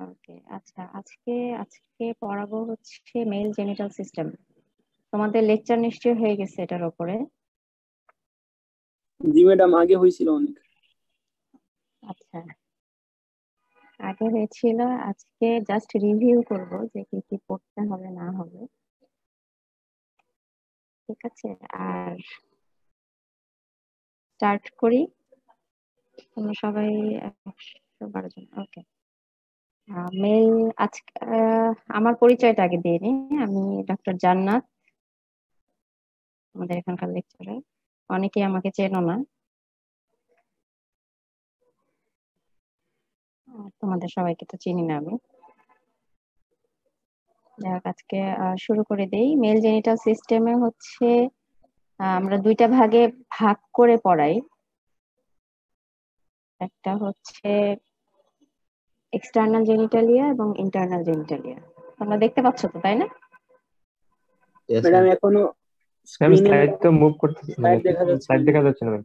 ওকে, আচ্ছা, আজকে আজকে পড়াবো হচ্ছে মেল জেনিটাল সিস্টেম। তোমাদের লেকচার নিশ্চয়ই হয়ে গেছে এটার উপরে। জি ম্যাডাম, আগে হয়েছিল অনেক। আচ্ছা, আগে হয়েছিল। আজকে জাস্ট রিভিউ করব যে কি কি পড়তে হবে না হবে। ঠিক আছে, আর স্টার্ট করি। তোমরা সবাই 112 জন। ওকে, মেল আজকে আমার পরিচয়টা আগে দিয়ে নিই। আমি ডক্টর জান্নাত, আমাদের এখানকার লেকচারার। অনেকেই আমাকে চেনো না, তোমাদের সবাইকে তো চিনি না আমি। যাই হোক, আজকে শুরু করে দেই। মেল জেনিটাল সিস্টেমে হচ্ছে আমরা দুইটা ভাগে ভাগ করে পড়াই। একটা হচ্ছে এক্সটার্নাল জেনিটালিয়া এবং ইন্টারনাল জেনিটালিয়া। তোমরা দেখতে পাচ্ছ তো, তাই না? Yes, madam ma'am. এখনো ম্যাম স্ক্রিনে স্লাইড তো মুভ করতেছি, মানে স্লাইড দেখা যাচ্ছে স্লাইড না। দেখা যাচ্ছে না ম্যাম।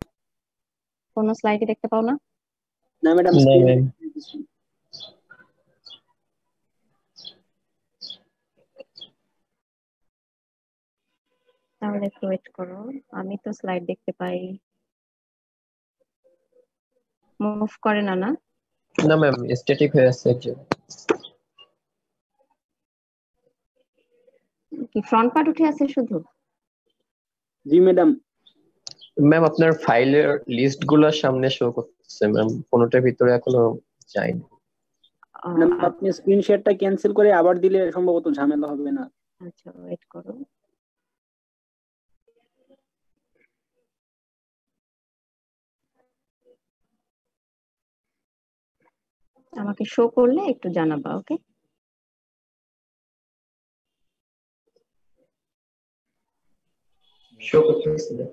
কোনো স্লাইডে দেখতে পাও না? না ম্যাডাম, No, স্ক্রিনে ma'am. তাহলে একটু ওয়েট করো, আমি তো স্লাইড দেখতে পাই। মুভ করে না, না? No, ma'am. Static হয়ে আছে actually. কি ফ্রন্ট পার্ট উঠে আছে শুধু? জি ম্যাডাম। ম্যাম আপনার ফাইলের লিস্ট গুলো সামনে শো করতেছে ম্যাম, কোনোটার ভিতরে এখনো যায়নি। ম্যাডাম আপনি স্ক্রিন শেয়ারটা ক্যান্সেল করে আবার দিলে সম্ভবত ঝামেলা হবে না। আচ্ছা, ওয়েট করো। আমাকে শো করলে একটু জানাবা, ওকে? শো করতেছে না।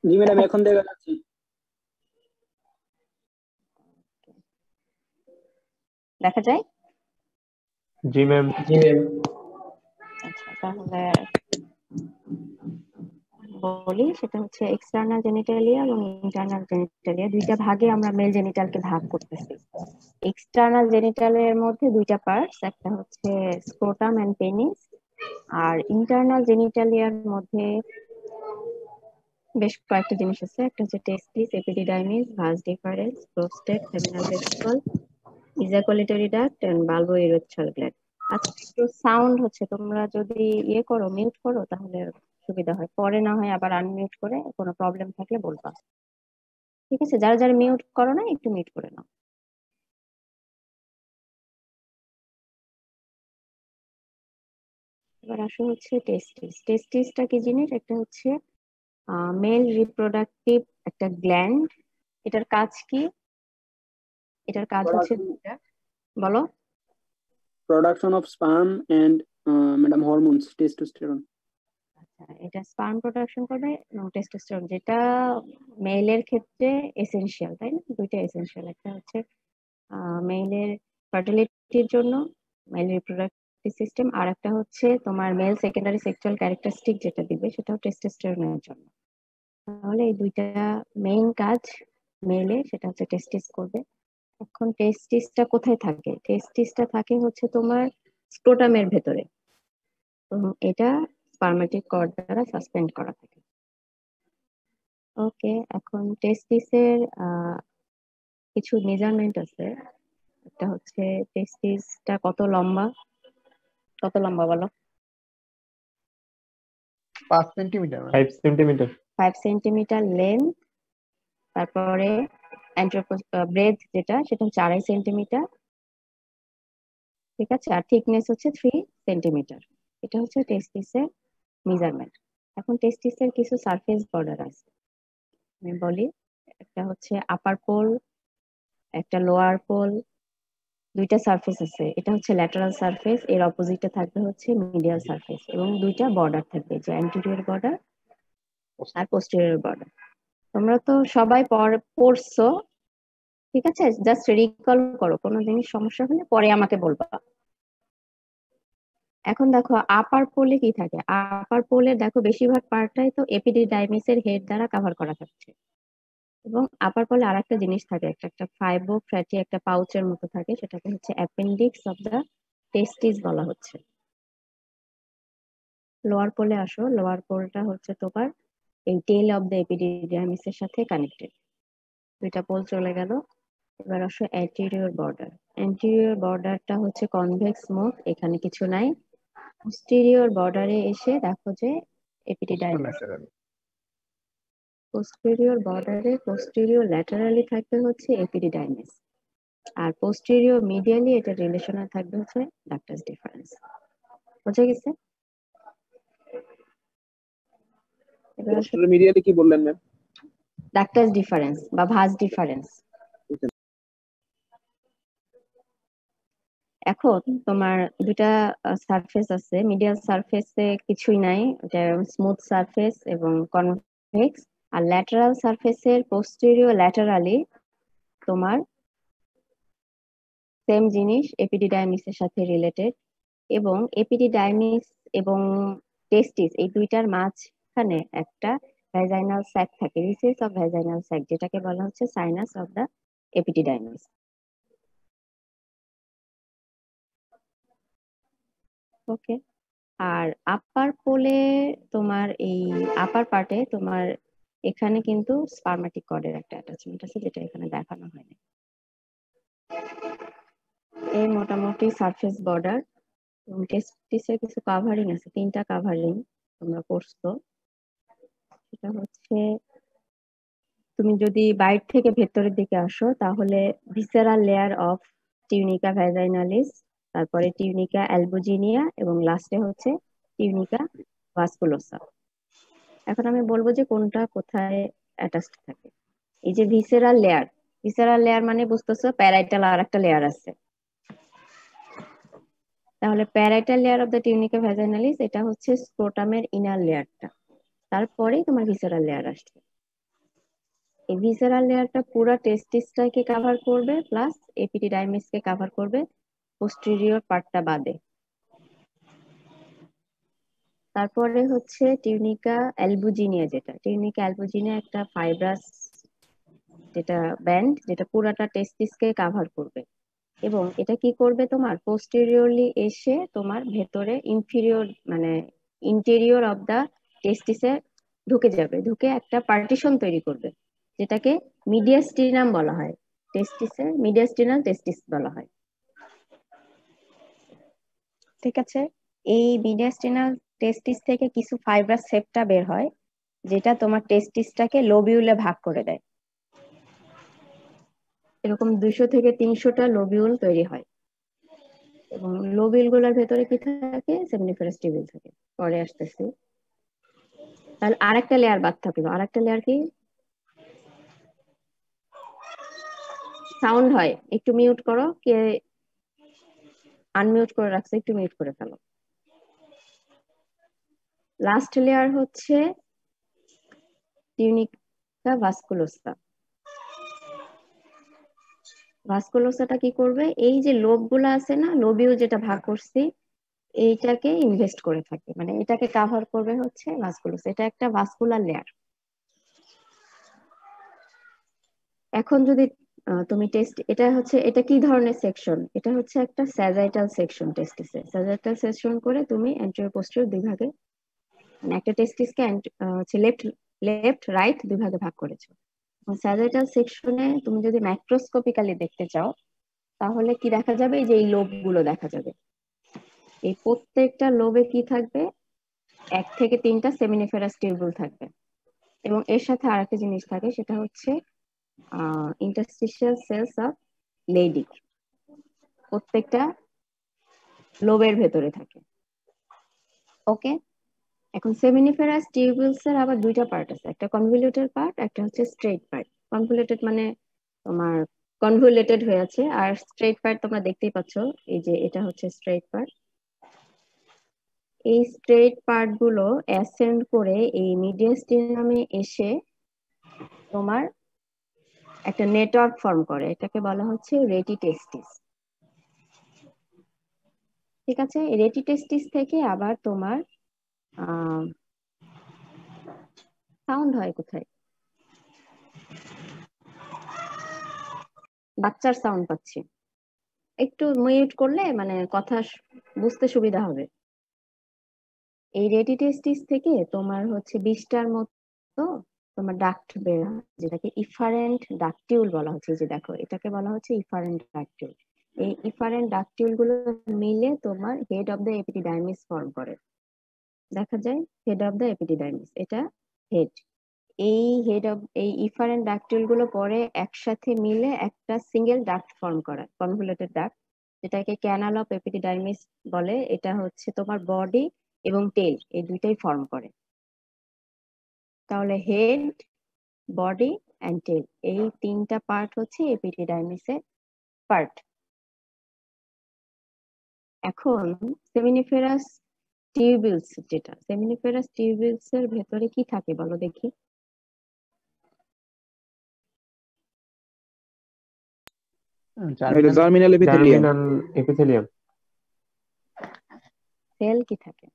জি ম্যাডাম, এখন দেখা যাচ্ছে। দেখা যায়? জি ম্যাম। জি ম্যাম। আচ্ছা, তাহলে বলি, সেটা হচ্ছে এক্সটার্নাল জেনিটালিয়া এবং ইন্টারনাল জেনিটালিয়া। দুইটা ভাগে আমরা মেল জেনিটালকে ভাগ করতেছি। এক্সটার্নাল জেনিটালের মধ্যে দুইটা পার্টস, একটা হচ্ছে স্ক্রোটাম এন্ড পেনিস, আর ইন্টারনাল জেনিটালিয়ার মধ্যে বেশ কয়েকটা জিনিস আছে। একটা হচ্ছে testis, epididymis, vas deferens, prostate, seminal vesicle, ejaculatory duct and bulbourethral gland. আচ্ছা, একটু সাউন্ড হচ্ছে, তোমরা যদি ইয়ে করো, মিউট করো, তাহলে সুবিধা হয়। পরে না হয় আবার আনমিউট করে কোনো প্রবলেম থাকলে বলবা। ঠিক আছে, যারা যারা মিউট করো না একটু মিউট করে নাও। এবার আসো হচ্ছে টেস্টিস। টেস্টিসটা কি জিনিস? একটা হচ্ছে মেল রিপ্রোডাক্টিভ একটা গ্ল্যান্ড। এটার কাজ কি? এটার কাজ হচ্ছে দুইটা। বলো। Production of sperm and madam hormones, testosterone. আচ্ছা, এটা স্পার্ম প্রোডাকশন করবে এবং টেস্টোস্টেরন, যেটা মেলের ক্ষেত্রে এসেনশিয়াল, তাই না? দুইটা এসেনশিয়াল। একটা হচ্ছে মেলের ফার্টিলিটির জন্য, মেল রিপ্রোডাক্টিভ সিস্টেম, আর একটা হচ্ছে তোমার মেল সেকেন্ডারি সেক্সুয়াল ক্যারেক্টারিস্টিক যেটা দিবে, সেটাও টেস্টোস্টেরনের জন্য। তাহলে এই দুইটা মেইন কাজ মেলে, সেটা হচ্ছে টেস্টিস করবে। এখন টেস্টিসটা কোথায় থাকে? টেস্টিসটা থাকে হচ্ছে তোমার স্ক্রোটামের ভেতরে, এবং এটা স্পার্মেটিক কর্ড দ্বারা সাসপেন্ড করা থাকে। ওকে, এখন টেস্টিসের কিছু মেজারমেন্ট আছে। একটা হচ্ছে টেস্টিসটা কত লম্বা। কত লম্বা বলো? 5 সেন্টিমিটার। 5 সেন্টিমিটার। 5 centimetre length. তারপরে ব্রেথ যেটা, সেটা হচ্ছে 2.5 সেন্টিমিটার। ঠিক আছে, আর থিকনেস হচ্ছে 3 সেন্টিমিটার। এটা হচ্ছে টেস্টিসের মেজারমেন্ট। এখন টেস্টিসের কিছু সারফেস বর্ডার আছে, আমি বলি। একটা হচ্ছে আপার পোল, একটা লোয়ার পোল, দুইটা সারফেস আছে। এটা হচ্ছে ল্যাটারাল সারফেস, এর অপোজিটে থাকবে হচ্ছে মিডিয়াল সারফেস, এবং দুইটা বর্ডার থাকবে, যে অ্যান্টেরিয়র বর্ডার আর পোস্টেরিয়র বর্ডার। তোমরা তো সবাই পড়ছো, ঠিক আছে? জাস্ট রিকল করো, কোনো জিনিস সমস্যা হলে পরে আমাকে বলবা। এখন দেখো আপার পোলে কি থাকে। আপার পোলে দেখো বেশিরভাগ পার্টটাই তো এপিডিডাইমিসের হেড দ্বারা কভার করা থাকছে। এবং আপার পলে আরেকটা জিনিস থাকে, একটা ফাইব্রো ফ্যাটি একটা পাউচের মতো থাকে, সেটাকে হচ্ছে অ্যাপেন্ডিক্স অফ দ্য টেস্টিস বলা হচ্ছে। লোয়ার পোলে আসো, লোয়ার পোলটা হচ্ছে তোমার এই টেল অফ দ্য এপিডিডার্মিস এর সাথে কানেক্টেড। দুইটা পোল চলে গেল। এবার আসো অ্যান্টেরিয়র বর্ডার। অ্যান্টেরিয়র বর্ডারটা হচ্ছে কনভেক্স মুখ, এখানে কিছু নাই। পোস্টেরিয়র বর্ডারে এসে দেখো যে এপিডিডার্মিস। পোস্টেরিয়র বর্ডারে পোস্টেরিয়র ল্যাটারালি থাকবে হচ্ছে এপিডিডার্মিস, আর পোস্টেরিয়র মিডিয়ালি এটা রিলেশনে থাকবে হচ্ছে ডাক্টাস ডিফারেন্স। বুঝা গেছে? এবার আসো মিডিয়ালি কি বললেন ম্যাম? ডাক্টাস ডিফারেন্স বা ভাঁজ ডিফারেন্স। এখন তোমার দুটা সারফেস আছে, মিডিয়াল সারফেসে কিছুই নাই, এটা স্মুথ সারফেস এবং কনভেক্স। আর ল্যাটারাল সারফেসের পোস্টেরিয়র ল্যাটারালি তোমার সেম জিনিস এপিডিডাইমিসের সাথে রিলেটেড, এবং এপিডিডাইমিস এবং টেস্টিস এই দুইটার মাঝখানে একটা ভ্যাজাইনাল স্যাক থাকে, রিসেস অফ ভ্যাজাইনাল স্যাক, যেটাকে বলা হচ্ছে সাইনাস অফ দ্য এপিডিডাইমিস। ওকে। আর আপার পোলে তোমার এই আপার পার্টে তোমার এখানে কিন্তু স্পারম্যাটিক কর্ডের একটা অ্যাটাচমেন্ট আছে, যেটা এখানে দেখানো হয়নি। এই মোটামুটি সারফেস বর্ডার। টেস্টিসের কিছু কাভারিং আছে, 3টা কাভারিং তোমরা করছো। সেটা হচ্ছে তুমি যদি বাইরে থেকে ভেতরের দিকে আসো তাহলে visceral layer of tunica vaginalis, তারপরে টিউনিকা অ্যালবুজিনিয়া এবং লাস্টে হচ্ছে টিউনিকা ভাস্কুলোসা। এখন আমি বলবো যে কোনটা কোথায় অ্যাটাচড থাকে। এই যে ভিসেরাল লেয়ার মানে বুঝতেছো প্যারাইটাল আর একটা লেয়ার আছে। তাহলে parietal layer of the tunica vaginalis এটা হচ্ছে স্ক্রোটামের ইনার লেয়ারটা, তারপরেই তোমার ভিসেরাল লেয়ার আসবে। এই ভিসেরাল লেয়ারটা পুরো টেস্টিসটাকে কভার করবে, প্লাস এপিডিডাইমিসকে কভার করবে পোস্টেরিয়র পার্টটা বাদে। তারপরে হচ্ছে টিউনিকা অ্যালবুজিনিয়া, টিউনিকা অ্যালবুজিনিয়া একটা ফাইব্রাস যেটা ব্যান্ড, যেটা পুরাটা টেস্টিসকে কভার করবে। এবং এটা কি করবে, তোমার পোস্টেরিয়রলি এসে তোমার ভেতরে ইনফিরিয়র মানে ইন্টেরিয়র অফ দা টেস্টিসে ঢুকে যাবে, ঢুকে একটা পার্টিশন তৈরি করবে, যেটাকে মিডিয়াস্টিনাম বলা হয়। টেস্টিসের মিডিয়াস্টিনাল টেস্টিস বলা হয়। ঠিক আছে। এই মিডিয়াস্টিনাল টেস্টিস থেকে কিছু ফাইব্রাস সেপ্টা বের হয়, যেটা তোমার টেস্টিসটাকে লোবিউলে ভাগ করে দেয়। এরকম 200 থেকে 300টা লোবিউল তৈরি হয়, এবং লোবিউল গুলোর ভেতরে কি থাকে, সেমিনিফেরাস টিউবিউল থাকে। পরে আসতেছি। তাহলে আরেকটা লেয়ার বাদ থাকলো, আরেকটা লেয়ার কি? সাউন্ড হয়, একটু মিউট করো, কে আনমিউট করে রাখছে একটু মিউট করে ফেলো। লাস্ট লেয়ার হচ্ছে টিউনিকা ভাস্কুলোসা। ভাস্কুলোসাটা কি করবে, এই যে লোব গুলা আছে না, লোবিউল যেটা ভাগ করছি, এইটাকে ইনভেস্ট করে থাকে, মানে এটাকে কভার করবে হচ্ছে ভাস্কুলোসা। এটা একটা ভাস্কুলার লেয়ার। এখন যদি তুমি এটা কি ধরনের সেকশন, এটা হচ্ছে একটা স্যাজাইটাল সেকশন। টেস্টিসে স্যাজাইটাল সেকশন করে তুমি অ্যান্টেরিয়র পোস্টেরিয়র দুই ভাগে, মানে একটা টেস্টিসকে হচ্ছে লেফট রাইট দুই ভাগে ভাগ করেছো। স্যাজাইটাল সেকশনে তুমি যদি ম্যাক্রোস্কোপিক্যালি দেখতে চাও তাহলে কি দেখা যাবে, এই যে এই লোব গুলো দেখা যাবে। এই প্রত্যেকটা লোবে কি থাকবে, 1 থেকে 3টা সেমিনিফেরাস টিউবিউল থাকবে। এবং এর সাথে আরেকটা জিনিস থাকে, সেটা হচ্ছে ইন্টারস্টিশিয়াল সেলস অফ লেইডিক, প্রত্যেকটা লোবের ভেতরে থাকে। ওকে। এখন সেমিনিফেরাস টিউবিউলস এর আবার দুইটা পার্ট আছে, একটা কনভলিউটেড পার্ট, একটা হচ্ছে স্ট্রেট পার্ট। কনভলিউটেড মানে তোমার কনভলিউটেড হয়ে আছে, আর স্ট্রেট পার্ট তোমরা দেখতেই পাচ্ছ, এই যে এটা হচ্ছে স্ট্রেট পার্ট। এই স্ট্রেট পার্ট গুলো অ্যাসেন্ড করে এই মিডিয়াস্টিনামে এসে তোমার একটা নেটওয়ার্ক ফর্ম করে, এটাকে বলা হচ্ছে রেটিটেস্টিস। ঠিক আছে। রেটিটেস্টিস থেকে আবার তোমার সাউন্ড হয় কোথায়? বাচ্চার সাউন্ড পাচ্ছি, একটু মিউট করলে মানে কথা বুঝতে সুবিধা হবে। এই রেডিটেস্টিস থেকে তোমার হচ্ছে 20টার মতো তোমার ডাক্ট বের হয়, যেটাকে ইফারেন্ট ডাকটিউল বলা হচ্ছে। যে দেখো, এটাকে বলা হচ্ছে ইফারেন্ট ডাকটিউল। এই ইফারেন্ট ডাকটিউল গুলো মিলে তোমার head of the epididymis form করে। দেখা যায় হেড অফ দ্য এপিডিডাইমিস, এটা হেড। এই ইফারেন্ট ডাকটিউল গুলো পরে একসাথে মিলে একটা সিঙ্গেল ডাক্ট ফর্ম করে, কনভলিউটেড ডাক্ট, যেটাকে ক্যানাল অফ এপিডিডাইমিস বলে। এটা হচ্ছে তোমার বডি এবং টেল এই দুইটাই ফর্ম করে। তাহলে হেড, বডি অ্যান্ড টেল এই তিনটা পার্ট হচ্ছে এপিডিডাইমিসের পার্ট। এখন সেমিনিফেরাস টিউবিউলস, যেটা সেমিনিফেরাস টিউবিউলস এর ভেতরে কি থাকে বলো দেখি? Germinal epithelium. Germinal epithelium. Cell কি থাকে?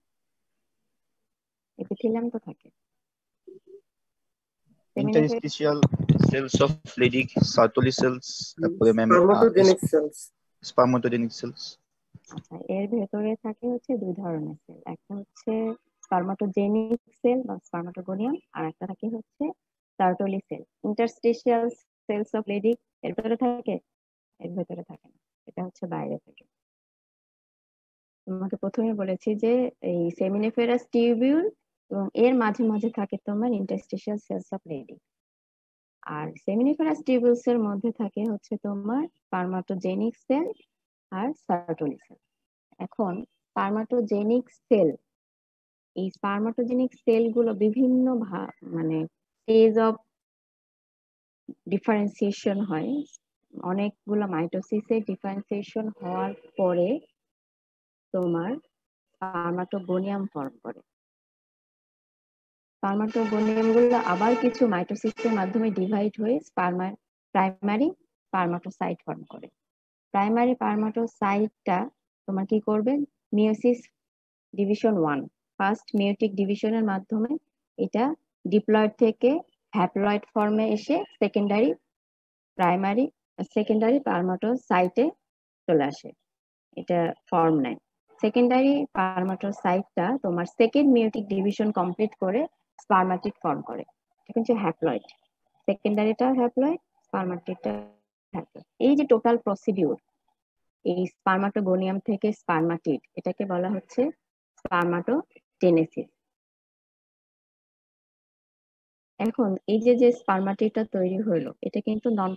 এপিথেলিয়াম তো থাকে। Interstitial cells of Leydig, Sertoli cells, তারপরে ma'am spermatogenic cells. Spermatogenic cells. আচ্ছা, এর ভেতরে থাকে হচ্ছে দুই ধরনের সেল, একটা হচ্ছে স্পার্মাটোজেনিক সেল বা স্পার্মাটোগোনিয়াম, আর একটা থাকে হচ্ছে Sertoli cell. Interstitial cells of Leydig এর ভেতরে থাকে? এর ভেতরে থাকে না, এটা হচ্ছে বাইরে থাকে। তোমাকে প্রথমে বলেছি যে এই সেমিনিফেরাস টিউবিউল এবং এর মাঝে মাঝে থাকে তোমার ইন্টারস্টিশিয়াল সেলস অফ লেডিক। আর সেমিনিফেরাস টিউবিউলস এর মধ্যে থাকে হচ্ছে তোমার স্পার্মাটোজেনিক সেল আর সার্টোলি সেল। এখন স্পার্মাটোজেনিক সেল, এই স্পার্মাটোজেনিক সেল গুলো বিভিন্ন মানে স্টেজ অফ ডিফারেন্সিয়েশন হয়। অনেকগুলো মাইটোসিসে ডিফারেন্সিয়েশন হওয়ার পরে তোমার স্পার্মাটোগোনিয়াম ফর্ম করে। স্পার্মাটোগোনিয়াম গুলো আবার কিছু মাইটোসিসের মাধ্যমে ডিভাইড হয়ে প্রাইমারি স্পার্মাটোসাইট ফর্ম করে। প্রাইমারি স্পার্মাটোসাইটটা তোমার কি করবে? মিওসিস ডিভিশন 1, ফার্স্ট মিওটিক ডিভিশনের মাধ্যমে এটা ডিপ্লয়েড থেকে হ্যাপ্লয়েড ফর্মে এসে সেকেন্ডারি স্পার্মাটোসাইটে চলে আসে, এটা ফর্ম নেয়। সেকেন্ডারি স্পার্মাটোসাইটটা তোমার সেকেন্ড মিওটিক ডিভিশন কমপ্লিট করে স্পার্মাটিড ফর্ম করে, এটা কিন্তু হ্যাপ্লয়েড। সেকেন্ডারিটা হ্যাপ্লয়েড, স্পার্মাটিডটা হ্যাপ্লয়েড। এই যে টোটাল প্রসিডিউর, এই স্পার্মাটোগোনিয়াম থেকে স্পার্মাটিড, এটাকে বলা হচ্ছে স্পার্মাটোজেনেসিস। এখন এই যে স্পার্মাটিডটা তৈরি হলো, এটা কিন্তু নন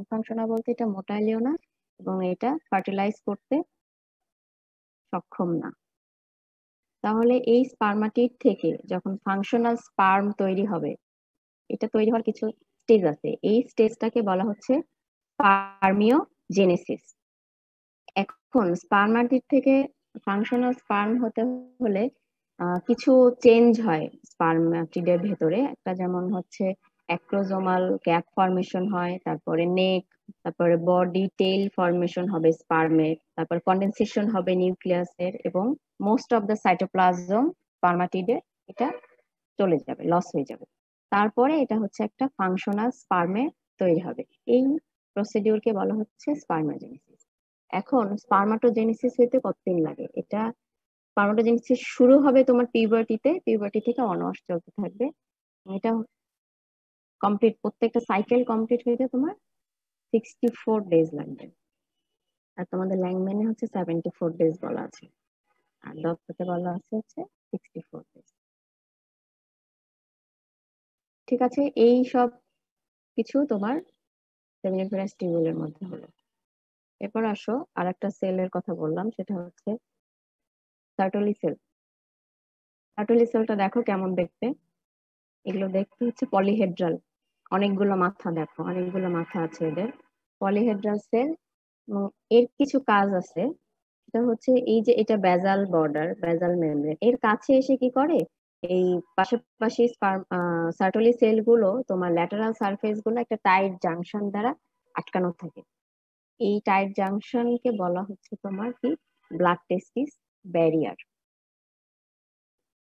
ফাংশনাল বলতে এটা মোটাইলেও না এবং এটা ফার্টিলাইজ করতে সক্ষম না। তাহলে এই স্পার্মাটিড থেকে যখন ফাংশনাল স্পার্ম তৈরি হবে, এটা তৈরি হওয়ার কিছু স্টেজ আছে, এই স্টেজটাকে বলা হচ্ছে স্পার্মিওজেনেসিস। এখন স্পার্মাটিড থেকে ফাংশনাল স্পার্ম হতে হলে কিছু চেঞ্জ হয় স্পার্মাটিডের ভেতরে। একটা যেমন হচ্ছে অ্যাক্রোজোমাল গ্যাপ ফর্মেশন হয়, তারপরে নেক, তারপরে বডি টেইল ফর্মেশন হবে স্পার্মের, তারপর কন্ডেনসেশন হবে নিউক্লিয়াসের, এবং মোস্ট অফ দ্য সাইটোপ্লাজম স্পার্মাটিডে এটা চলে যাবে, লস হয়ে যাবে। তারপরে এটা হচ্ছে একটা ফাংশনাল স্পার্মে তৈরি হবে। এই প্রসিডিউরকে বলা হচ্ছে স্পার্মাজেনেসিস। এখন স্পার্মাটোজেনেসিস হইতে কতদিন লাগে? এটা স্পার্মাটোজেনেসিস শুরু হবে তোমার পিউবার্টি থেকে অনওয়ার্স চলতে থাকবে। এটা কমপ্লিট, প্রত্যেকটা সাইকেল কমপ্লিট হইতে তোমার 64 ডেজ লাগবে। আর তোমাদের ল্যাংম্যানে হচ্ছে 74 ডেজ বলা আছে, আর ডক্টরতে বলা আছে হচ্ছে 64 ডেজ। ঠিক আছে, এই সব কিছু তোমার সেমিনিফেরাস টিউবিউলের মধ্যে হলো। এরপর আসো আর একটা সেলের কথা বললাম, সেটা হচ্ছে সার্টোলি সেল। সার্টোলি সেলটা দেখো কেমন দেখতে। এগুলো দেখতে হচ্ছে পলিহেড্রাল, অনেকগুলো মাথা, দেখো অনেকগুলো মাথা আছে এদের, পলিহেড্রাল সেল। এর কিছু কাজ আছে, সেটা হচ্ছে এই যে এটা বেজাল বর্ডার, বেজাল মেমব্রেন, এর কাছে এসে কি করে, এই পাশাপাশি সার্টোলি সেল গুলো তোমার ল্যাটারাল সারফেস গুলো একটা টাইট জাংশন দ্বারা আটকানো থাকে। এই টাইট জাংশনকে বলা হচ্ছে তোমার কি ব্লাড টেস্টিস ব্যারিয়ার।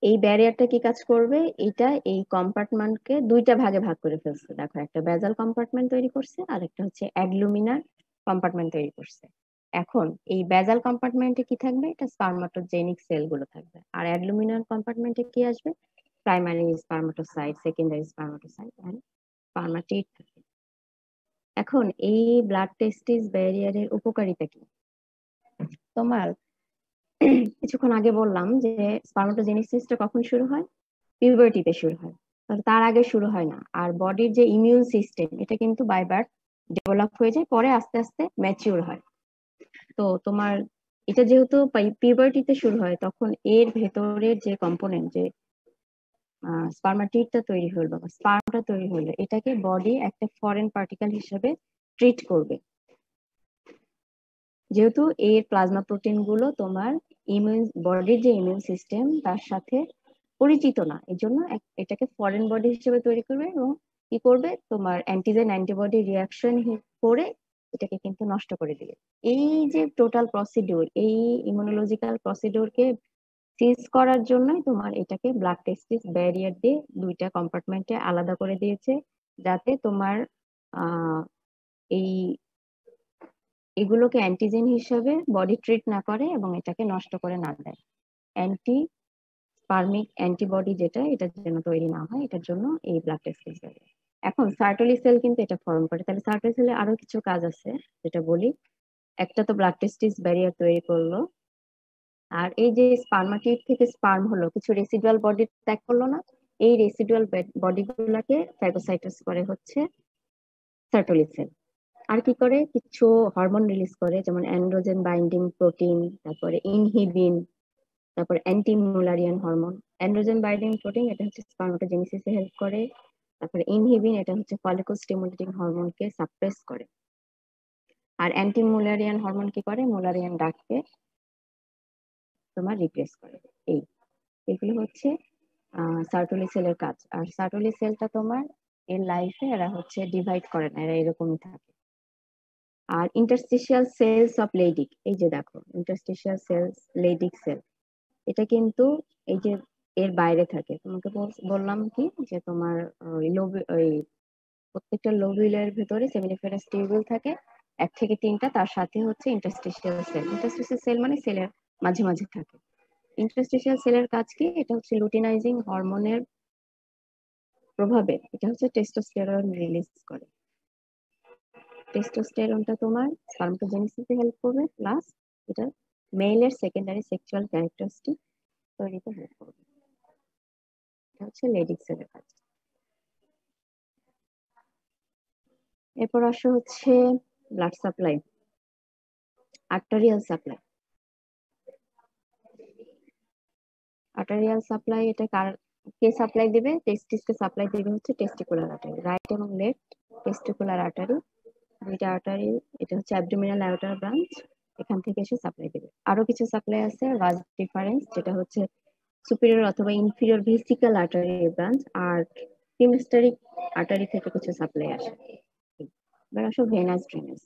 এই ব্যারিয়ারটা কি কাজ করবে, এটা এই কম্পার্টমেন্টকে দুইটা ভাগে ভাগ করে ফেলছে। দেখো, একটা বেজাল কম্পার্টমেন্ট তৈরি করছে আর একটা হচ্ছে অ্যাডলুমিনার কম্পার্টমেন্ট তৈরি করছে। এখন এই বেজাল কম্পার্টমেন্টে কি থাকবে, এটা স্পার্মাটোজেনিক সেল গুলো থাকবে, আর অ্যাডলুমিনার কম্পার্টমেন্টে কি আসবে, primary spermatocyte, secondary spermatocyte and spermatid থাকবে। এখন এই ব্লাড টেস্টিস ব্যারিয়ারের উপকারিতা কি? তোমার কিছুক্ষণ আগে বললাম যে স্পার্মাটোজেনেসিসটা কখন শুরু হয়, পিউবার্টিতে শুরু হয়, তাহলে তার আগে শুরু হয় না। আর বডির যে ইমিউন সিস্টেম, এটা কিন্তু বাই বার্থ ডেভেলপ হয়ে যায়, পরে আস্তে আস্তে ম্যাচিউর হয়। তো তোমার এটা যেহেতু পিউবার্টিতে শুরু হয়, তখন এর ভেতরের যে কম্পোনেন্ট, যে স্পার্মাটিডটা তৈরি হলো বা স্পার্মটা তৈরি হলো, এটাকে বডি একটা ফরেন পার্টিকেল হিসেবে ট্রিট করবে। যেহেতু এর প্লাজমা প্রোটিন গুলো তোমার ইমিউন বডির যে ইমিউন সিস্টেম তার সাথে পরিচিত না, এই জন্য এটাকে ফরেন বডি হিসেবে তৈরি করবে এবং কি করবে, তোমার অ্যান্টিজেন অ্যান্টিবডি রিয়াকশন করে এটাকে কিন্তু নষ্ট করে দিবে। এই যে টোটাল প্রসিডিউর, এই ইমিউনোলজিক্যাল প্রসিডিউরকে সিজ করার জন্যই তোমার এটাকে ব্লাড টেস্টিস ব্যারিয়ার দিয়ে দুইটা কম্পার্টমেন্টে আলাদা করে দিয়েছে, যাতে তোমার এই এগুলোকে অ্যান্টিজেন হিসেবে বডি ট্রিট না করে এবং এটাকে নষ্ট করে না দেয়। অ্যান্টি স্পার্মিক অ্যান্টিবডি যেটা, এটা যেন তৈরি না হয়, এটার জন্য এই ব্লাড টেস্ট ব্যারিয়ার। এখন সার্টোলি সেল কিন্তু এটা ফর্ম করে, তাহলে সার্টোলি সেলে আরো কিছু কাজ আছে যেটা বলি। একটা তো ব্লাড টেস্টিস ব্যারিয়ার তৈরি করলো, আর এই যে স্পার্মাটিড থেকে স্পার্ম হলো, কিছু রেসিডুয়াল বডি ত্যাগ করলো না, এই রেসিডুয়াল বডি গুলাকে ফ্যাগোসাইটোস করে হচ্ছে সার্টোলি সেল। আর কি করে, কিছু হরমোন রিলিজ করে, যেমন অ্যান্ড্রোজেন বাইন্ডিং প্রোটিন, তারপরে ইনহিবিন, তারপর অ্যান্টিমুলারিয়ান হরমোন। অ্যান্ড্রোজেন বাইন্ডিং প্রোটিন এটা হচ্ছে স্পার্মাটোজেনেসিসে হেল্প করে, তারপরে ইনহিবিন এটা হচ্ছে ফলিকল স্টিমুলেটিং হরমোনকে সাপ্রেস করে, আর অ্যান্টিমুলারিয়ান হরমোন কি করে, মুলারিয়ান ডাককে তোমার রিপ্লেস করে। এগুলো হচ্ছে সার্টোলি সেলের কাজ। আর সার্টোলি সেলটা তোমার এর লাইফে এরা হচ্ছে ডিভাইড করে না, এরা এরকমই থাকে। আর ইন্টারস্টিশিয়াল সেলস অফ লেডিক, এই যে দেখো ইন্টারস্টিশিয়াল সেলস লেডিক সেল, এটা কিন্তু এই যে এর বাইরে থাকে। তোমাকে বললাম কি যে তোমার ওই প্রত্যেকটা লোবিউলের ভেতরে সেমিনিফেরাস টিউবিউল থাকে, 1 থেকে 3টা, তার সাথে হচ্ছে ইন্টারস্টিশিয়াল সেল। ইন্টারস্টিশিয়াল সেল মানে সেলের মাঝে মাঝে থাকে। ইন্টারস্টিশিয়াল সেলের কাজ কি, এটা হচ্ছে লুটিনাইজিং হরমোনের প্রভাবে এটা হচ্ছে টেস্টোস্টেরন রিলিজ করে। টেস্টোস্টেরনটা তোমার স্পার্মাটোজেনেসিসে হেল্প করবে, প্লাস এটা মেলের সেকেন্ডারি সেক্সুয়াল ক্যারেক্টারিস্টিক তৈরিতে হেল্প করবে। এটা হচ্ছে লেডিক সেলের কাজ। এরপর আসো হচ্ছে blood supply, arterial supply. Arterial supply এটা কে সাপ্লাই দিবে, টেস্টিসকে সাপ্লাই দিবে হচ্ছে টেস্টিকুলার আর্টারি, রাইট এবং লেফট টেস্টিকুলার আর্টারি, দুইটা আর্টারি। এটা হচ্ছে অ্যাবডোমিনাল অ্যাওর্টার ব্রাঞ্চ, এখান থেকে এসে সাপ্লাই দেবে। আরো কিছু সাপ্লাই আছে ভাস ডিফারেন্স, যেটা হচ্ছে সুপিরিয়র অথবা ইনফিরিয়র ভেসিক্যাল আর্টারি ব্রাঞ্চ, আর হিমিস্টেরিক আর্টারি থেকে কিছু সাপ্লাই আসে। এবার আসো ভেনাস ড্রেনেজ।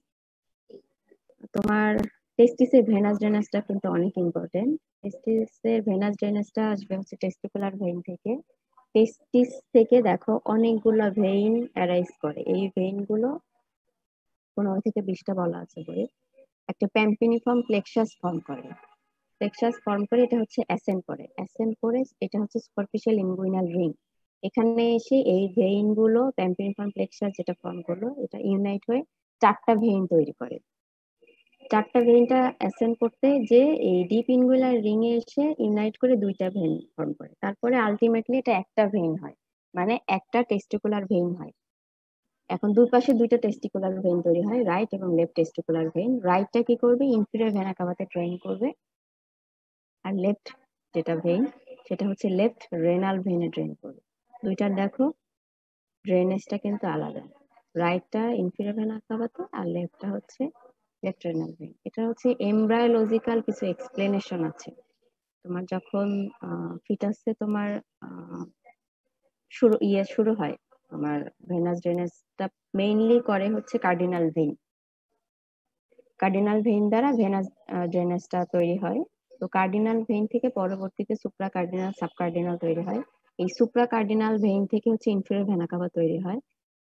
তোমার টেস্টিসের ভেনাস ড্রেনেজটা কিন্তু অনেক ইম্পর্টেন্ট। টেস্টিসের ভেনাস ড্রেনেজটা আসবে হচ্ছে টেস্টিকুলার ভেইন থেকে। টেস্টিস থেকে দেখো অনেকগুলো ভেইন অ্যারাইজ করে, এই ভেইন গুলো 15 থেকে 20টা বলা আছে বলে একটা প্যাম্পিনিফর্ম প্লেক্সাস ফর্ম করে। প্লেক্সাস ফর্ম করে এটা হচ্ছে অ্যাসেন্ড করে, অ্যাসেন্ড করে এটা হচ্ছে সুপারফিশিয়াল ইনগুইনাল রিং। এখানে এসে এই ভেইন গুলো প্যাম্পিনিফর্ম প্লেক্সাস যেটা ফর্ম করলো, এটা ইউনাইট হয়ে 4টা ভেইন তৈরি করে। 4টা ভেইনটা অ্যাসেন্ড করতে যে এই ডিপ ইনগুইনাল রিং এ এসে ইউনাইট করে 2টা ভেইন ফর্ম করে, তারপরে আলটিমেটলি এটা একটা ভেইন হয়, মানে একটা টেস্টিকুলার ভেইন হয়। এখন দুই পাশে 2টা টেস্টিকুলার ভেইন তৈরি হয়, রাইট এবং লেফট টেস্টিকুলার ভেইন। রাইটটা কি করবে, ইনফিরিয়র ভেনা কাভাতে ট্রেন করবে, আর লেফট যেটা ভেইন সেটা হচ্ছে লেফট রেনাল ভেনে ড্রেন করবে। দুইটার দেখো ড্রেনেজটা কিন্তু আলাদা, রাইটটা ইনফিরিয়র ভেনা কাভাতে আর লেফটটা হচ্ছে লেফট রেনাল ভেইন। এটা হচ্ছে এমব্রায়োলজিক্যাল কিছু এক্সপ্লেনেশন আছে। তোমার যখন ফিটাসে তোমার শুরু হয়, তোমার ভেনাস ড্রেনেজটা মেইনলি করে হচ্ছে কার্ডিনাল ভেইন। কার্ডিনাল ভেইন দ্বারা ভেনাস ড্রেনেজটা তৈরি হয়, তো কার্ডিনাল ভেইন থেকে পরবর্তীতে সুপ্রা কার্ডিনাল সাবকার্ডিনাল তৈরি হয়। এই সুপ্রা কার্ডিনাল ভেইন থেকে হচ্ছে ইনফেরিয়র ভেনা কাভা তৈরি হয়।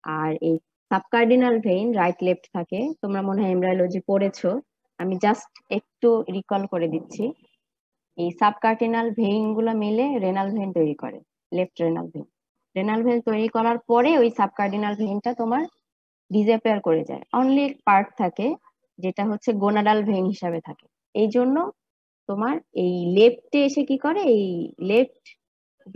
আর এই সাবকার্ডিনাল ভেইন রাইট লেফট থাকে। তোমরা মনে হয় এমব্রায়োলজি পড়েছো, আমি জাস্ট একটু রিকল করে দিচ্ছি। এই সাবকার্ডিনাল ভেইন গুলো মিলে রেনাল ভেইন তৈরি করে, left renal vein. Renal vein তৈরি করার পরে ওই সাবকার্ডিনাল ভেইনটা তোমার ডিসঅ্যাপিয়ার করে যায়, অনলি পার্ট থাকে যেটা হচ্ছে গোনাডাল ভেইন হিসাবে থাকে। এই জন্য তোমার এই লেফটে এসে কি করে, এই লেফট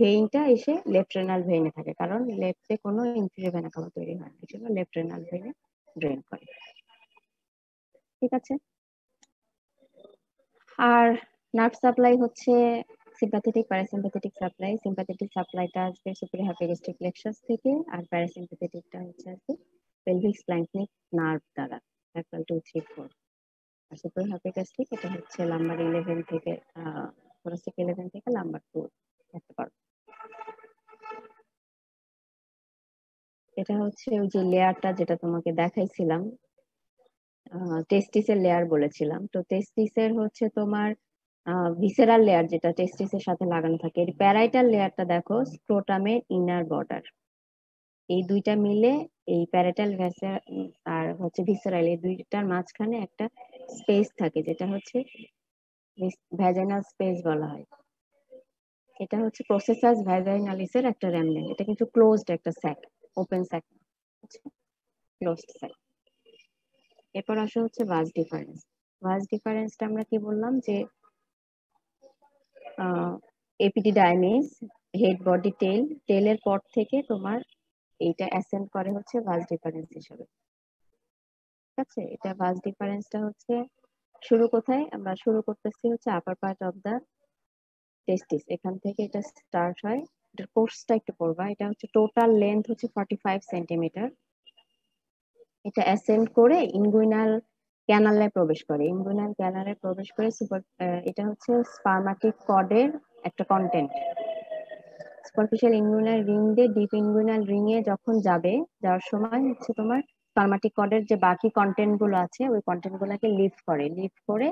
ভেইনটা এসে লেফট রেনাল ভেইনে থাকে, কারণ লেফটে কোনো ইনফেরিয়র ভেনা কাভা তৈরি হয় না, এই জন্য লেফট রেনাল ভেইনে ড্রেন করে। ঠিক আছে। আর নার্ভ সাপ্লাই হচ্ছে সিম্প্যাথেটিক প্যারাসিম্প্যাথেটিক সাপ্লাই। সিম্প্যাথেটিক সাপ্লাইটা আসবে সুপিরিয়র হাইপোগ্যাস্ট্রিক প্লেক্সাস থেকে, আর প্যারাসিম্প্যাথেটিকটা হচ্ছে আসবে পেলভিক স্প্ল্যাঙ্কনিক নার্ভ দ্বারা, 1 2 3 4। আর সুপিরিয়র হাইপোগ্যাস্ট্রিক এটা হচ্ছে লাম্বার 11 থেকে thoracic 11 থেকে লাম্বার 2 দেখতে পারো। এটা হচ্ছে ওই যে লেয়ারটা যেটা তোমাকে দেখাইছিলাম, টেস্টিসের লেয়ার বলেছিলাম। তো টেস্টিসের হচ্ছে তোমার ভিসেরাল লেয়ার যেটা টেস্টিসের সাথে লাগানো থাকে, এর প্যারাইটাল লেয়ারটা দেখো স্ক্রোটামের ইনার বর্ডার। এই দুইটা মিলে এই প্যারাইটাল আর হচ্ছে ভিসেরাল, এই দুইটার মাঝখানে একটা স্পেস থাকে যেটা হচ্ছে ভ্যাজাইনাল স্পেস বলা হয়। এটা হচ্ছে প্রসেসাস ভ্যাজাইনালিসের একটা রেমনেন্ট। এটা কিন্তু ক্লোজড একটা sac, open sac, closed sac. এরপর আসা হচ্ছে ভাস ডিফারেন্স। ভাস ডিফারেন্সটা আমরা কি বললাম যে এপিডিডাইমিস, হেড বডি টেল, টেলের পর থেকে তোমার এইটা অ্যাসেন্ড করে হচ্ছে ভাস ডিফারেন্স হিসেবে। ঠিক আছে। এটা ভাস ডিফারেন্সটা হচ্ছে শুরু কোথায়, আমরা শুরু করতেছি হচ্ছে আপার পার্ট অফ দা টেস্টিস, এখান থেকে এটা স্টার্ট হয়। এটার কোর্সটা একটু পড়বা। এটা হচ্ছে টোটাল লেন্থ হচ্ছে 45 সেন্টিমিটার। এটা অ্যাসেন্ড করে ইনগুইনাল ক্যানালে প্রবেশ করে। ইনগুইনাল ক্যানালে প্রবেশ করে এটা হচ্ছে স্পার্মাটিক কর্ডের একটা কন্টেন্ট। সুপারফিশিয়াল ইনগুইনাল রিং দিয়ে ডিপ ইনগুইনাল রিং এ যখন যাওয়ার সময় হচ্ছে তোমার স্পার্মাটিক কর্ডের যে বাকি কন্টেন্ট গুলো আছে ওই কন্টেন্ট গুলোকে লিফট করে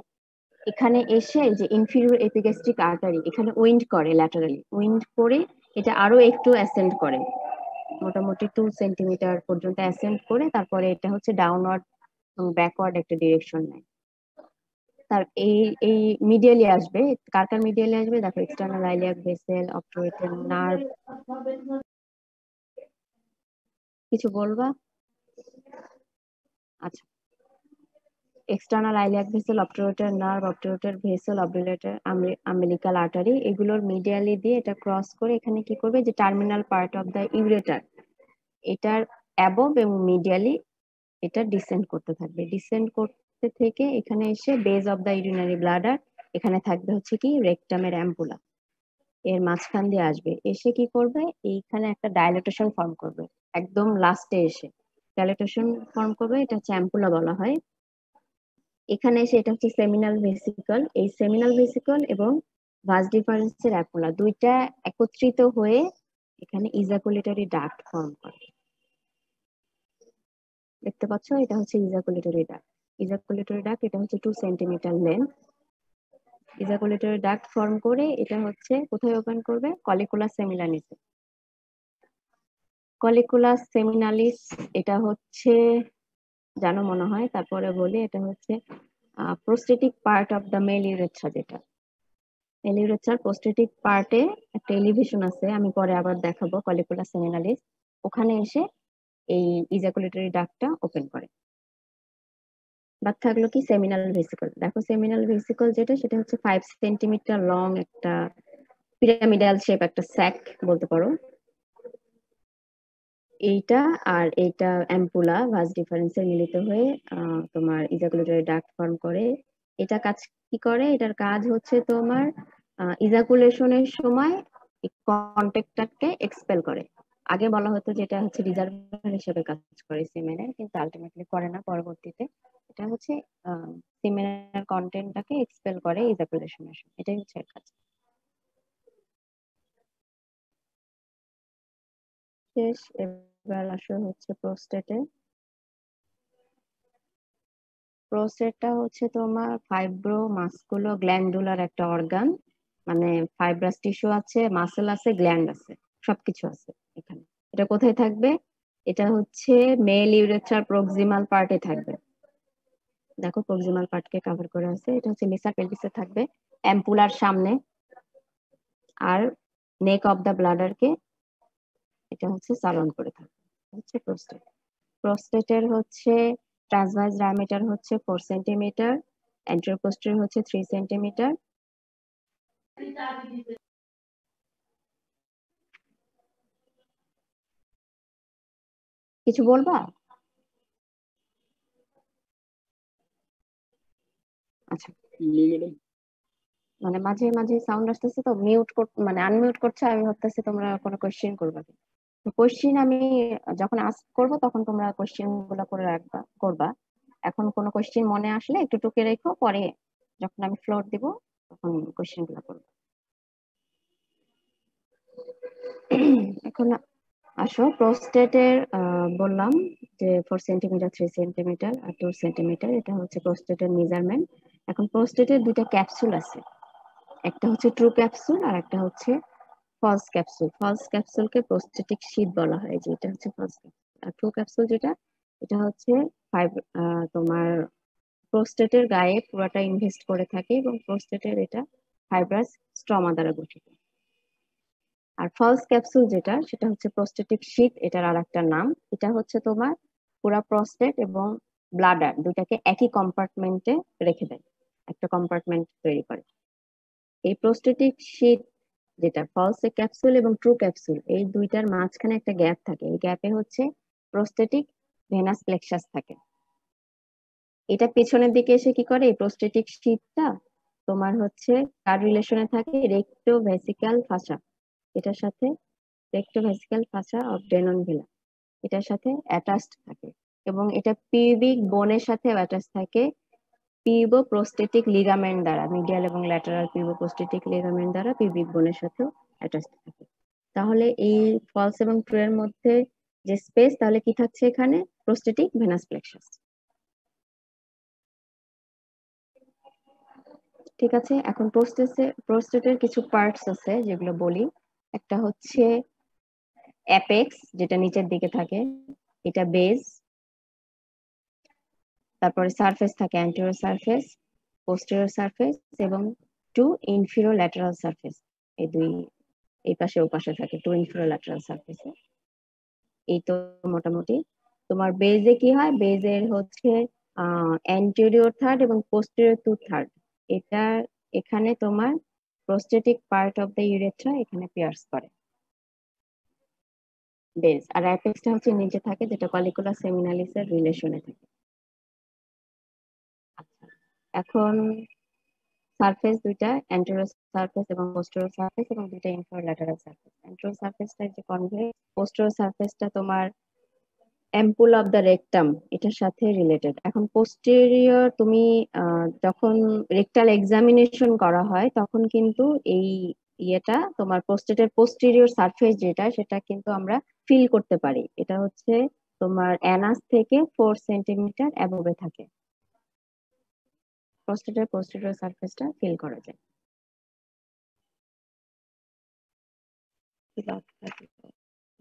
এখানে এসে যে ইনফিরিয়র এপিগ্যাস্ট্রিক আর্টারি এখানে উইন্ড করে, ল্যাটারালি উইন্ড করে এটা আরো একটু অ্যাসেন্ড করে, মোটামুটি 2 সেন্টিমিটার পর্যন্ত অ্যাসেন্ড করে তারপরে এটা হচ্ছে ডাউনওয়ার্ড এবং ব্যাকওয়ার্ড একটা ডিরেকশন নেয়। তার এই মিডিয়ালি আসবে, কার মিডিয়ালি আসবে দেখো, external iliac vessel, obturator nerve. কিছু বলবা? আচ্ছা, external iliac vessel, obturator nerve, obturator vessel, obturator umbilical artery, এগুলোর মিডিয়ালি দিয়ে এটা ক্রস করে এখানে কি করবে যে terminal part of the ureter, এটার অ্যাবভ এবং মিডিয়ালি এটা ডিসেন্ড করতে থাকবে। ডিসেন্ড করতে থেকে এখানে এসে base of the urinary bladder, এখানে থাকবে হচ্ছে কি রেকটামের অ্যাম্পুলা, এর মাঝখান দিয়ে আসবে, এসে কি করবে এইখানে একটা ডাইলেটেশন ফর্ম করবে। একদম লাস্টে এসে ডাইলেটেশন ফর্ম করবে, এটা হচ্ছে অ্যাম্পুলা বলা হয়। এখানে এসে এটা হচ্ছে সেমিনাল ভেসিকল। এই সেমিনাল ভেসিকল এবং ভাস ডিফারেন্সের অ্যাম্পুলা দুইটা একত্রিত হয়ে এখানে ইজাকুলেটরি ডাক্ট ফর্ম করে। দেখতে পাচ্ছ, এটা হচ্ছে ইজাকুলেটরি ডাক্ট। ইজাকুলেটরি ডাক্ট এটা হচ্ছে 2 centimetre length. Ejaculatory duct form করে এটা হচ্ছে কোথায় ওপেন করবে, কলিকুলাস সেমিনালিসে। কলিকুলাস সেমিনালিস এটা হচ্ছে জানো মনে হয়, তারপরে বলি এটা হচ্ছে prostatic part of the male urethra. যেটা মেল ইউরেথ্রার প্রোস্টেটিক পার্টে একটা এলিভেশন আছে, আমি পরে আবার দেখাবো, কলিকুলাস সেমিনালিস ওখানে এসে এই ইজাকুলেটরি ডাক্টটা ওপেন করে। বাদ থাকলো কি সেমিনাল ভেসিকল। দেখো সেমিনাল ভেসিকল যেটা, সেটা হচ্ছে 5 সেন্টিমিটার লং একটা পিরামিডাল শেপ একটা স্যাক বলতে পারো। এইটা আর এইটা অ্যাম্পুলা ভাস ডিফারেন্সের মিলিত হয়ে তোমার ইজাকুলেটরি ডাক্ট ফর্ম করে। এটা কাজ কি করে, এটার কাজ হচ্ছে তোমার ইজাকুলেশনের সময় কন্টেক্টটাকে এক্সপেল করে। আগে বলা হতো যে এটা হচ্ছে রিজার্ভার হিসেবে কাজ করে সিমেনের, কিন্তু আলটিমেটলি করে না পরবর্তীতে। এটা হচ্ছে সিমেনের কন্টেন্টটাকে এক্সপেল করে ইজাকুলেশনের সময়, এটাই হচ্ছে এর কাজ। শেষ। এবার আসলে হচ্ছে প্রোস্টেটে। প্রোস্টেটটা হচ্ছে তোমার ফাইব্রো মাস্কুলো গ্ল্যান্ডুলার একটা অর্গান, মানে ফাইব্রাস টিস্যু আছে, মাসেল আছে, গ্ল্যান্ড আছে, সবকিছু আছে এখানে। এটা কোথায় থাকবে? এটা হচ্ছে মেল ইউরেথ্রার প্রক্সিমাল পার্টে থাকবে। দেখো প্রক্সিমাল পার্টকে কভার করে আছে। এটা হচ্ছে লিসা পেলভিসে থাকবে, অ্যাম্পুলার সামনে, আর নেক অফ দ্য ব্লাডারকে এটা হচ্ছে সারাউন্ড করে থাকবে, হচ্ছে প্রোস্টেট। প্রোস্টেটের হচ্ছে ট্রান্সভার্স ডায়ামিটার হচ্ছে 4 সেন্টিমিটার, অ্যান্টেরিয়র পোস্টেরিয়র হচ্ছে 3 সেন্টিমিটার। কিছু বলবা? আচ্ছা, ম্যাডাম মানে মাঝে মাঝে সাউন্ড আসতেছে তো মিউট মানে আনমিউট করছে, আমি ভাবতেছি তোমরা কোনো কোশ্চেন করবা। তো কোশ্চেন আমি যখন আস্ক করব তখন তোমরা কোশ্চেন গুলো করে করবা। এখন কোনো কোশ্চেন মনে আসলে একটু টুকে রেখো, পরে যখন আমি ফ্লোর দিব তখন কোশ্চেন গুলো করবো। এখন আসো, প্রোস্টেটের বললাম যে 4 সেন্টিমিটার, 3 সেন্টিমিটার আর 2 সেন্টিমিটার, এটা হচ্ছে প্রোস্টেটের মেজারমেন্ট। এখন প্রোস্টেটের দুইটা ক্যাপসুল আছে, একটা হচ্ছে ট্রু ক্যাপসুল আর একটা হচ্ছে ফলস ক্যাপসুল। ফলস ক্যাপসুলকে প্রোস্টেটিক শীথ বলা হয়, যে এটা হচ্ছে ফলস ক্যাপসুল। আর ট্রু ক্যাপসুল যেটা, এটা হচ্ছে তোমার প্রোস্টেটের গায়ে পুরোটা ইনভেস্ট করে থাকে এবং প্রোস্টেটের এটা ফাইব্রাস স্ট্রমা দ্বারা গঠিত। আর ফলস ক্যাপসুল যেটা, সেটা হচ্ছে প্রোস্টেটিক শীথ, এটার আর একটা নাম। এটা হচ্ছে তোমার পুরা প্রোস্টেট এবং ব্লাডার দুটাকে একই কম্পার্টমেন্টে রেখে দেয়, একটা কম্পার্টমেন্ট তৈরি করে। এই প্রোস্টেটিক শীথ যেটা ফলস ক্যাপসুল এবং ট্রু ক্যাপসুল, এই দুইটার মাঝখানে একটা গ্যাপ থাকে, এই গ্যাপে হচ্ছে প্রোস্টেটিক ভেনাস প্লেক্সাস থাকে। এটা পেছনের দিকে এসে কি করে, এই প্রোস্টেটিক শীথটা তোমার হচ্ছে কার রিলেশনে থাকে, রেক্টো ভেসিক্যাল ফাসা, এটার সাথে recto vesicle ফাসা of Danon villa, এটার সাথে অ্যাটাচড থাকে। এবং এটা পিউবিক বোনের সাথে অ্যাটাচ থাকে পিউবো প্রোস্টেটিক লিগামেন্ট দ্বারা, মিডিয়াল এবং ল্যাটারাল পিউবো প্রোস্টেটিক লিগামেন্ট দ্বারা পিউবিক বোনের সাথেও অ্যাটাচড থাকে। তাহলে এই ফলস এবং ট্রু এর মধ্যে যে স্পেস, তাহলে কি থাকছে এখানে, প্রোস্টেটিক ভেনাস প্লেক্সাস। ঠিক আছে, এখন প্রোস্টেটের কিছু পার্টস আছে যেগুলো বলি। একটা হচ্ছে অ্যাপেক্স, যেটা নিচের দিকে থাকে, এটা বেস, তারপরে সারফেস থাকে অ্যান্টেরিয়র সারফেস, পোস্টেরিয়র সারফেস এবং টু ইনফিরো ল্যাটারাল সারফেস। এই দুই এই পাশে ও পাশে থাকে টু ইনফিরো ল্যাটারাল সারফেস। এই তো মোটামুটি। তোমার বেজে কি হয়, বেজের হচ্ছে অ্যান্টেরিয়র থার্ড এবং পোস্টেরিয়র 2/3, এটা এখানে তোমার prostatic part of the urethra এখানে পিয়ার্স করে বেজ। আর অ্যাপেক্সটা হচ্ছে নিচে থাকে, যেটা কলিকুলার সেমিনালিসের রিলেশনে থাকে। আচ্ছা, এখন সারফেস দুইটা, অ্যান্টেরিয়র সারফেস এবং পোস্টেরিয়র সারফেস, এবং দুইটা ইনফিরিয়র ল্যাটারাল সারফেস। অ্যান্টেরিয়র সারফেসটা যে কনভেক্স, পোস্টেরিয়র সারফেসটা তোমার অ্যাম্পুল অফ দ্য রেকটাম এটার সাথে রিলেটেড। এখন পোস্টেরিয়র তুমি যখন রেকটাল এক্সামিনেশন করা হয় তখন কিন্তু এই ইয়েটা তোমার প্রোস্টেটের পোস্টেরিয়র সারফেস যেটা, সেটা কিন্তু আমরা ফিল করতে পারি। এটা হচ্ছে তোমার অ্যানাস থেকে 4 সেন্টিমিটার অ্যাবভে থাকে, প্রোস্টেটের পোস্টেরিয়র সারফেসটা ফিল করা যায়।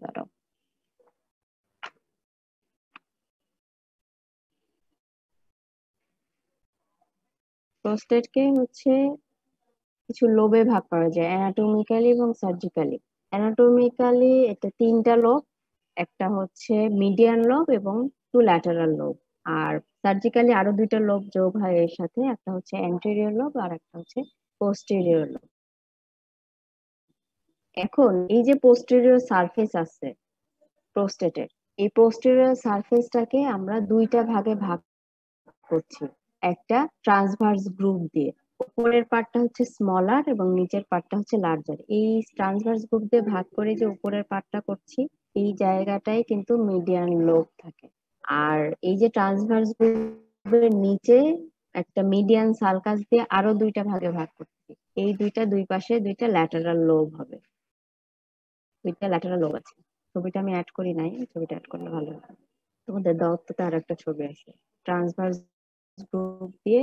দাঁড়াও, প্রোস্টেটকে হচ্ছে কিছু লোবে ভাগ করা যায়, অ্যানাটোমিক্যালি এবং সার্জিক্যালি। অ্যানাটোমিক্যালি এটা 3টা লোব, একটা হচ্ছে মিডিয়ান লোব এবং 2 ল্যাটারাল লোব। আর সার্জিক্যালি আরো 2টা লোব যোগ হয় এর সাথে, একটা হচ্ছে অ্যান্টেরিয়র লোব আর একটা হচ্ছে পোস্টেরিয়র লোব। এখন এই যে পোস্টেরিয়র সারফেস আছে প্রোস্টেটের, এই পোস্টেরিয়র সারফেসটাকে আমরা 2টা ভাগে ভাগ করছি, একটা ট্রান্সভার্স গ্রুপ দিয়ে। উপরের পার্টটা হচ্ছে স্মলার এবং নিচের পার্টটা হচ্ছে লার্জার। এই ট্রান্সভার্স গ্রুপ দিয়ে ভাগ করে যে উপরের পার্টটা করছি, এই জায়গাটায় কিন্তু মিডিয়ান লোব থাকে। আর এই যে ট্রান্সভার্স গ্রুপের নিচে একটা মিডিয়ান সালকাস দিয়ে আরো 2টা ভাগে ভাগ করছি, এই দুই পাশে 2টা ল্যাটারাল লোব হবে, 2টা ল্যাটারাল লোব আছে। ছবিটা আমি অ্যাড করি নাই, ছবিটা অ্যাড করলে ভালো হবে। তোমাদের দাওয়াতে আর একটা ছবি আছে, ট্রান্সভার্স গ্রুপ দিয়ে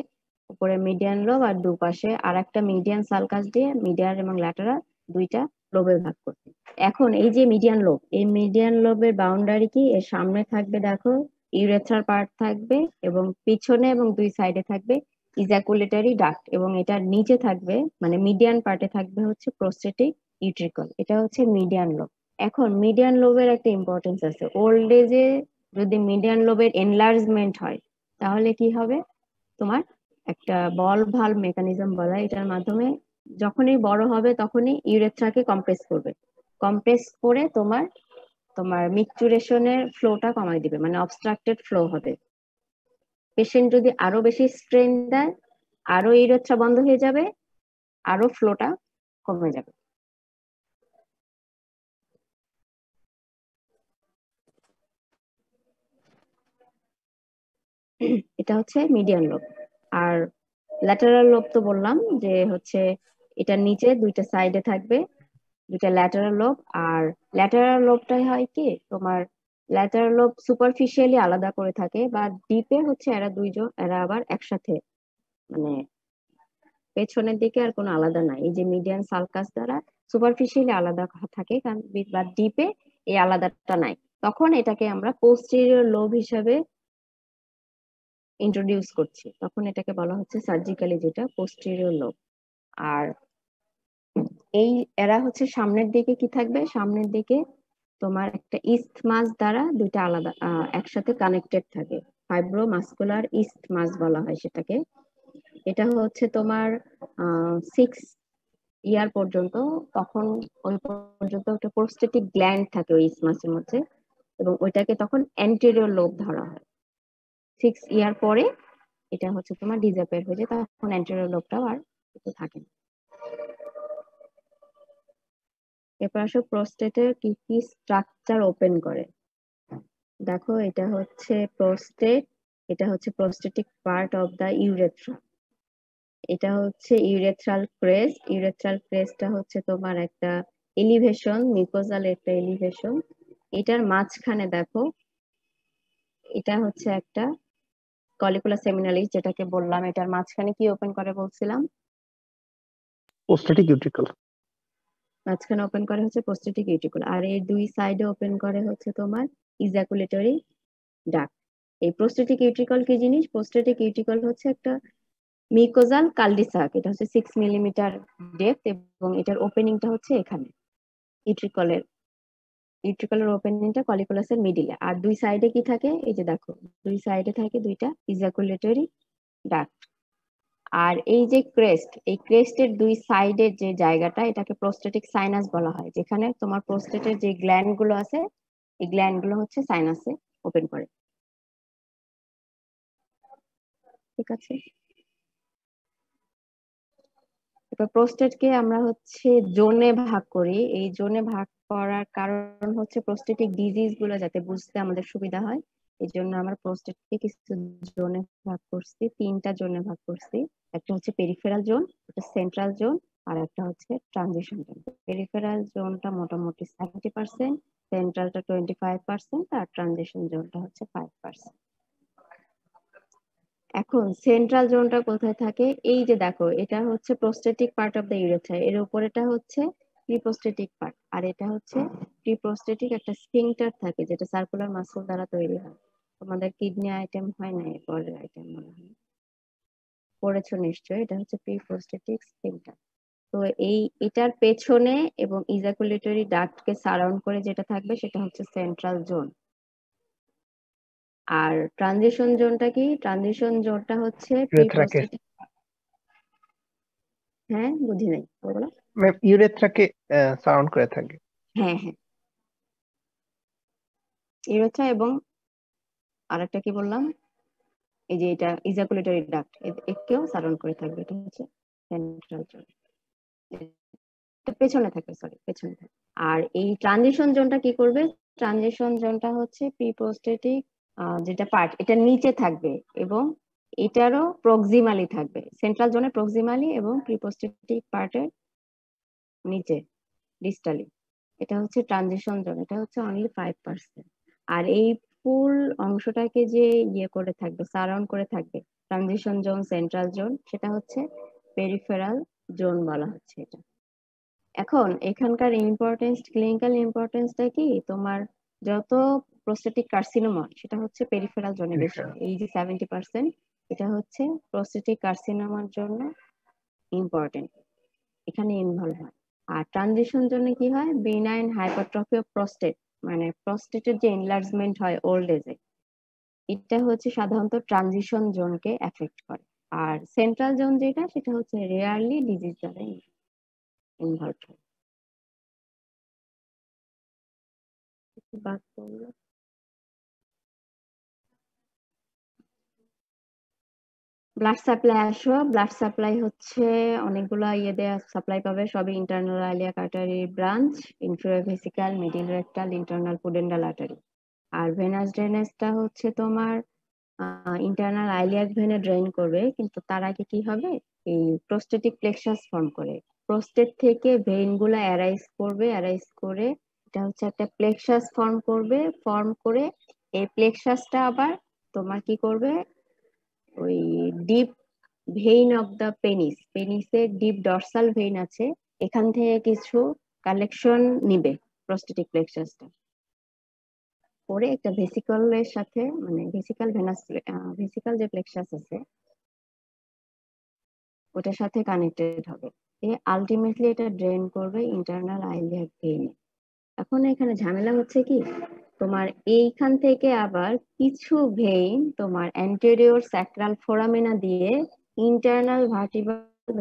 উপরে মিডিয়ান লোব আর দুপাশে আর একটা মিডিয়ান সালকাস দিয়ে মিডিয়ান এবং ল্যাটারাল দুইটা লোবে ভাগ করবে। এখন এই যে মিডিয়ান লোব, এই মিডিয়ান লোবের বাউন্ডারি কি, এর সামনে থাকবে দেখো ইউরেথ্রাল পার্ট থাকবে এবং পিছনে এবং দুই সাইডে থাকবে ইজাকুলেটরি ডাক্ট এবং এটার নিচে থাকবে মানে মিডিয়ান পার্টে থাকবে হচ্ছে প্রোস্টেটিক ইউট্রিকল। এটা হচ্ছে মিডিয়ান লোব। এখন মিডিয়ান লোবের একটা ইম্পর্টেন্স আছে, ওল্ড এজে যদি মিডিয়ান লোবের এনলার্জমেন্ট হয় তাহলে কি হবে, তোমার একটা বল ভালভ মেকানিজম বলা হয়, এটার মাধ্যমে যখনই বড় হবে তখনই ইউরেথ্রাকে কম্প্রেস করবে, কম্প্রেস করে তোমার তোমার মিকচুরেশনের ফ্লোটা কমাই দিবে, মানে অবস্ট্রাক্টেড ফ্লো হবে। পেশেন্ট যদি আরো বেশি স্ট্রেন দেয় আরো ইউরেথ্রা বন্ধ হয়ে যাবে, আরো ফ্লোটা কমে যাবে। এটা হচ্ছে মিডিয়ান লোব। আর ল্যাটারাল লোব তো বললাম যে হচ্ছে এটার নিচে দুইটা সাইডে থাকবে দুইটা ল্যাটারাল লোব। আর ল্যাটারাল লোবটাই হয় কি তোমার, ল্যাটারাল লোব সুপারফিশিয়ালি আলাদা করে থাকে বা ডিপে হচ্ছে এরা দুইজন এরা আবার একসাথে মানে পেছনের দিকে আর কোনো আলাদা নাই। এই যে মিডিয়ান সালকাস দ্বারা সুপারফিশিয়ালি আলাদা থাকে কারণ বা ডিপে এই আলাদাটা নাই, তখন এটাকে আমরা পোস্টেরিয়র লোব হিসাবে ইন্ট্রোডিউস করছি, তখন এটাকে বলা হচ্ছে সার্জিক্যালি যেটা পোস্টেরিয়র লোব। আর এই এরা হচ্ছে সামনের দিকে কি থাকবে, সামনের দিকে তোমার একটা ইস্থমাস দ্বারা দুইটা আলাদা একসাথে কানেক্টেড থাকে, ফাইব্রোমাস্কুলার ইস্থমাস বলা হয় সেটাকে। এটা হচ্ছে তোমার 6 ইয়ার পর্যন্ত, তখন ওই পর্যন্ত একটা প্রোস্টেটিক গ্ল্যান্ড থাকে ওই ইস্থমাসের মধ্যে এবং ওইটাকে তখন অ্যান্টেরিয়র লোব ধরা হয়। 6 ইয়ার পরে এটা হচ্ছে তোমার ডিসঅ্যাপিয়ার হয়ে যায়, তখন অ্যান্টেরিয়র লোবটাও আর থাকে না। এরপর আসো প্রোস্টেটের কি কি স্ট্রাকচার ওপেন করে। দেখো এটা হচ্ছে প্রোস্টেট, এটা হচ্ছে prostatic part of the urethra, এটা হচ্ছে ইউরেথ্রাল ক্রেস্ট। ইউরেথ্রাল ক্রেস্টটা হচ্ছে তোমার একটা এলিভেশন, মিউকোজাল একটা এলিভেশন। এটার মাঝখানে দেখো এটা হচ্ছে একটা কলিকুলা সেমিনালিস যেটাকে বললাম, এটার মাঝখানে কি ওপেন করে বলছিলাম, প্রোস্টেটিক ইউট্রিকল। মাঝখানে ওপেন করে হচ্ছে প্রোস্টেটিক ইউটিকুল, আর এর দুই সাইডে ওপেন করে হচ্ছে তোমার ইজাকুলেটরি ডাক্ট। এই প্রোস্টেটিক ইউট্রিকল কি জিনিস, প্রোস্টেটিক ইউট্রিকল হচ্ছে একটা মিউকোজাল কালডিসাক, এটা হচ্ছে 6 মিলিমিটার ডেপথ এবং এটার ওপেনিংটা হচ্ছে এখানে ইউট্রিকলের ওপেনিংটা কলিকুলাসের মিডিলে। আর দুই সাইডে কি থাকে, এই যে দেখো দুই সাইডে থাকে দুইটা ইজাকুলেটরি ডাক্ট। আর এই যে ক্রেস্ট, এই ক্রেস্টের দুই সাইডের যে জায়গাটা এটাকে প্রোস্টেটিক সাইনাস বলা হয়, যেখানে তোমার প্রোস্টেটের যে গ্ল্যান্ড গুলো আছে এই গ্ল্যান্ড গুলো হচ্ছে সাইনাসে ওপেন করে। ঠিক আছে, এবার প্রোস্টেটকে আমরা হচ্ছে জোনে ভাগ করি। এই জোনে ভাগ করার কারণ হচ্ছে প্রোস্টেটিক ডিজিজ গুলো যাতে বুঝতে আমাদের সুবিধা হয়, এই জন্য আমরা প্রোস্টেটকে কিছু জোনে ভাগ করছি, 3টা জোনে ভাগ করছি। একটা হচ্ছে পেরিফেরাল জোন, একটা সেন্ট্রাল জোন, আর একটা হচ্ছে ট্রানজিশন জোন। পেরিফেরাল জোনটা মোটামুটি 70%, সেন্ট্রালটা 25% আর ট্রানজিশন জোনটা হচ্ছে 5%। এখন সেন্ট্রাল জোনটা কোথায় থাকে, এই যে দেখো এটা হচ্ছে prostatic part of the urethra, এর উপরেটা হচ্ছে প্রিপ্রোস্টেটিক পার্ট, আর এটা হচ্ছে প্রিপ্রোস্টেটিক একটা স্ফিংটার থাকে যেটা সার্কুলার মাসল দ্বারা তৈরি হয়। তোমাদের কিডনি আইটেম হয় না, পরের আইটেম মনে হয় পড়েছো নিশ্চয়ই, এটা হচ্ছে প্রিপ্রোস্টেটিক স্ফিংটার। তো এটার পেছনে এবং ইজাকুলেটরি ডাক্টকে সারাউন্ড করে যেটা থাকবে সেটা হচ্ছে সেন্ট্রাল জোন। আর ট্রানজিশন জোনটা কি, ট্রানজিশন জোনটা হচ্ছে প্রিপ্রোস্টেটিক। হ্যাঁ বুঝি নাই বলো। ইউরেথ্রাকে সারাউন্ড করে থাকে। হ্যাঁ হ্যাঁ, ইউরেথ্রা এবং আরেকটা কি বললাম, এই যে এটা ইজাকুলেটরি ডাক্ট, একেও সারাউন্ড করে থাকবে, এটা হচ্ছে সেন্ট্রাল জোন, এটা পেছনে থাকে, সরি পেছনে থাকে। আর এই ট্রানজিশন জোনটা কি করবে, ট্রানজিশন জোনটা হচ্ছে প্রিপ্রোস্টেটিক যেটা পার্ট এটা নিচে থাকবে এবং এটারও প্রক্সিমালি থাকবে, সেন্ট্রাল জোনে প্রক্সিমালি এবং প্রিপ্রোস্টেটিক পার্টের নিচে ডিস্টালি। এটা হচ্ছে ট্রানজিশন জোন, এটা হচ্ছে অনলি 5%। আর এই ফুল অংশটাকে যে ইয়ে করে থাকবে, সারাউন্ড করে থাকবে, ট্রানজিশন জোন, সেন্ট্রাল জোন, সেটা হচ্ছে পেরিফেরাল জোন বলা হচ্ছে এটা। এখন এখানকার ইম্পর্টেন্স, ক্লিনিক্যাল ইম্পর্টেন্সটা কি, তোমার যত প্রোস্টেটিক কার্সিনোমা সেটা হচ্ছে পেরিফেরাল জোনে বেশি হয়। এই যে 70% এটা হচ্ছে প্রোস্টেটিক কার্সিনোমার জন্য ইম্পর্টেন্ট, এখানে ইনভলভ হয়। আর ট্রানজিশন জন্য কি হয়, বেনাইন হাইপারট্রফি অফ প্রোস্টেট, মানে প্রোস্টেটের যে এনলার্জমেন্ট হয় ওল্ড এজে, এটা হচ্ছে সাধারণত ট্রানজিশন জোনকে এফেক্ট করে। আর সেন্ট্রাল জোন যেটা, সেটা হচ্ছে রেয়ারলি ডিজিজ দ্বারা ইনভলভ হয়। ব্লাড সাপ্লাই আসো, ব্লাড সাপ্লাই হচ্ছে অনেকগুলো দেয়া সাপ্লাই পাবে, সবই internal iliac artery branch, inferior vesical, middle rectal, internal pudendal artery. আর ভেনাস ড্রেনেজটা হচ্ছে তোমার ইন্টারনাল আইলিয়াক ভেনে ড্রেন করবে, কিন্তু তার আগে কি হবে, এই প্রোস্টেটিক প্লেক্সাস ফর্ম করে, প্রোস্টেট থেকে ভেইন গুলা অ্যারাইজ করবে, অ্যারাইজ করে এটা হচ্ছে একটা প্লেক্সাস ফর্ম করবে, ফর্ম করে এই প্লেক্সাসটা আবার তোমার কি করবে, ওই deep vein of the penis, পেনিসের ডিপ ডরসাল ভেইন আছে, এখান থেকে কিছু কালেকশন নিবে প্রোস্টেটিক প্লেক্সাসটা, পরে একটা ভেসিকলের সাথে, মানে ভেসিকাল ভেনাস, ভেসিকাল যে প্লেক্সাস আছে ওটার সাথে কানেক্টেড হবে, আলটিমেটলি এটা ড্রেন করবে ইন্টারনাল আইলিয়াক ভেইনে। এখন এখানে ঝামেলা হচ্ছে কি, তোমার এইখান থেকে আবার কিছু ভেইন তোমার অ্যান্টেরিয়র স্যাক্রাল ফোরামেনা দিয়ে ইন্টারনাল ভার্টিব্রাল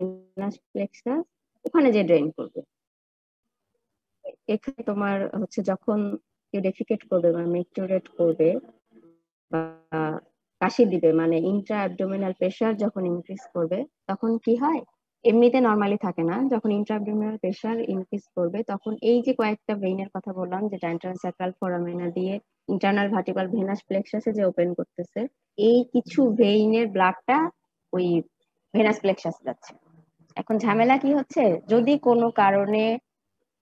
ভেনাস প্লেক্সাস ওখানে যে ড্রেন করবে। এখানে তোমার হচ্ছে যখন কেউ ডেফিকেট করবে বা মেকচুরেট করবে বা কাশি দিবে, মানে ইন্ট্রা অ্যাবডোমিনাল প্রেসার যখন ইনক্রিজ করবে, তখন কি হয়, এমনিতে নরমালি থাকে না, যখন ইন্ট্রা অ্যাবডোমিনাল প্রেসার ইনক্রিজ করবে তখন এই যে কয়েকটা ভেইনের কথা বললাম, যেটা ইন্টারস্যাক্রাল ফোরামেনা দিয়ে ইন্টারনাল ভার্টিব্রাল ভেনাস প্লেক্সাসে যে ওপেন করতেছে, এই কিছু ভেইনের ব্লাডটা ওই ভেনাস প্লেক্সাস যাচ্ছে। এখন ঝামেলা কি হচ্ছে, যদি কোনো কারণে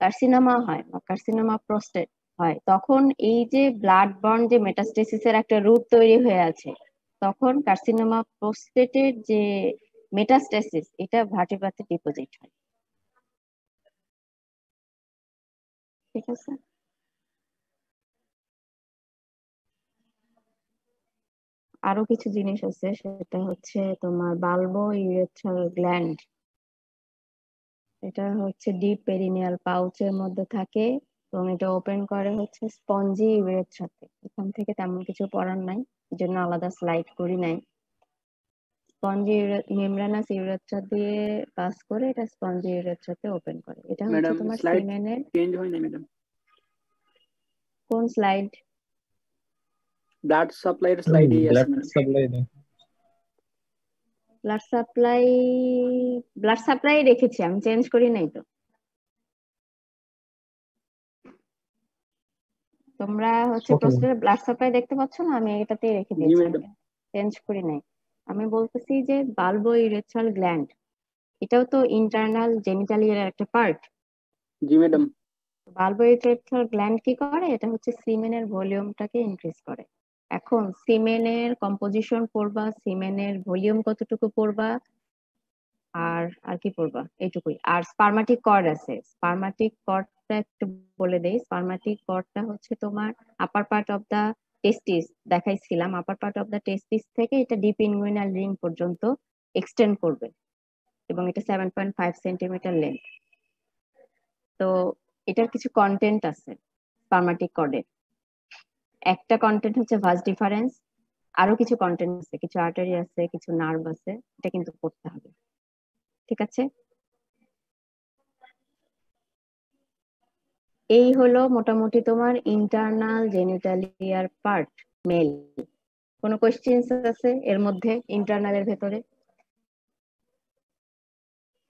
কার্সিনোমা হয় বা কার্সিনোমা প্রোস্টেট হয়, তখন এই যে ব্লাড বর্ন যে মেটাস্টেসিসের একটা রুট তৈরি হয়ে আছে, তখন কার্সিনোমা প্রোস্টেটের যে মেটাস্টেসিস এটা ভার্টিব্রাতে ডিপোজিট হয়। ঠিক আছে, আরো কিছু জিনিস আছে, সেটা হচ্ছে তোমার বাল্বো ইউরেথ্রাল গ্ল্যান্ড, এটা হচ্ছে ডিপ পেরিনিয়াল পাউচের মধ্যে থাকে এবং এটা ওপেন করে হচ্ছে স্পঞ্জি ইউরেথ্রাতে। এখান থেকে তেমন কিছু পড়ার নাই, এই জন্য আলাদা স্লাইড করি নাই। স্পঞ্জি মেমব্রেনাস ইউরেথ্রা দিয়ে পাস করে এটা স্পঞ্জি ইউরেথ্রাতে ওপেন করে। এটা হচ্ছে ম্যাডাম তোমার স্লাইড সিমেনের চেঞ্জ হয় না ম্যাডাম? কোন স্লাইড? ব্লাড সাপ্লাইয়ের স্লাইডেই আছে ব্লাড ম্যাডাম। সাপ্লাই নেই। ব্লাড সাপ্লাই, ব্লাড সাপ্লাই রেখেছি আমি, চেঞ্জ করি নাই তো। তোমরা হচ্ছে Okay, প্রস্টেটের ব্লাড সাপ্লাই দেখতে পাচ্ছ না, আমি এটাতেই রেখে জি দিয়েছি, ম্যাডাম। চেঞ্জ করি নাই। আমি বলতেছি যে বাল্বো ইউরেথ্রাল গ্ল্যান্ড, এটাও তো ইন্টারনাল জেনিটালিয়ার একটা পার্ট। জি ম্যাডাম। বাল্বো ইউরেথ্রাল গ্ল্যান্ড কি করে, এটা হচ্ছে সিমেনের ভলিউমটাকে ইনক্রিজ করে। এখন সিমেনের কম্পোজিশন পড়বা, সিমেনের ভলিউম কতটুকু পড়বা, আর আর কি পড়বা, এইটুকুই। আর স্পারমাটিক কর্ড আছে, স্পারমাটিক কর্ডটা একটু বলে দেই। স্পারমাটিক কর্ডটা হচ্ছে তোমার আপার পার্ট অফ দা টেস্টিস দেখাইছিলাম, আপার পার্ট অফ দা টেস্টিস থেকে এটা ডিপ ইনগুইনাল রিং পর্যন্ত এক্সটেন্ড করবে এবং এটা 7.5 সেন্টিমিটার লেন্থ। তো এটার কিছু কন্টেন্ট আছে স্পারমাটিক কর্ডের, একটা কন্টেন্ট হচ্ছে ভাস ডিফারেন্স, আরো কিছু কন্টেন্ট আছে, কিছু আর্টারি আছে, কিছু নার্ভ আছে, এটা কিন্তু পড়তে হবে। ঠিক আছে, এই হলো মোটামুটি তোমার ইন্টারনাল জেনিটালিয়ার পার্ট মেল। কোনো কোয়েশ্চেন্স আছে এর মধ্যে, ইন্টারনালের ভেতরে?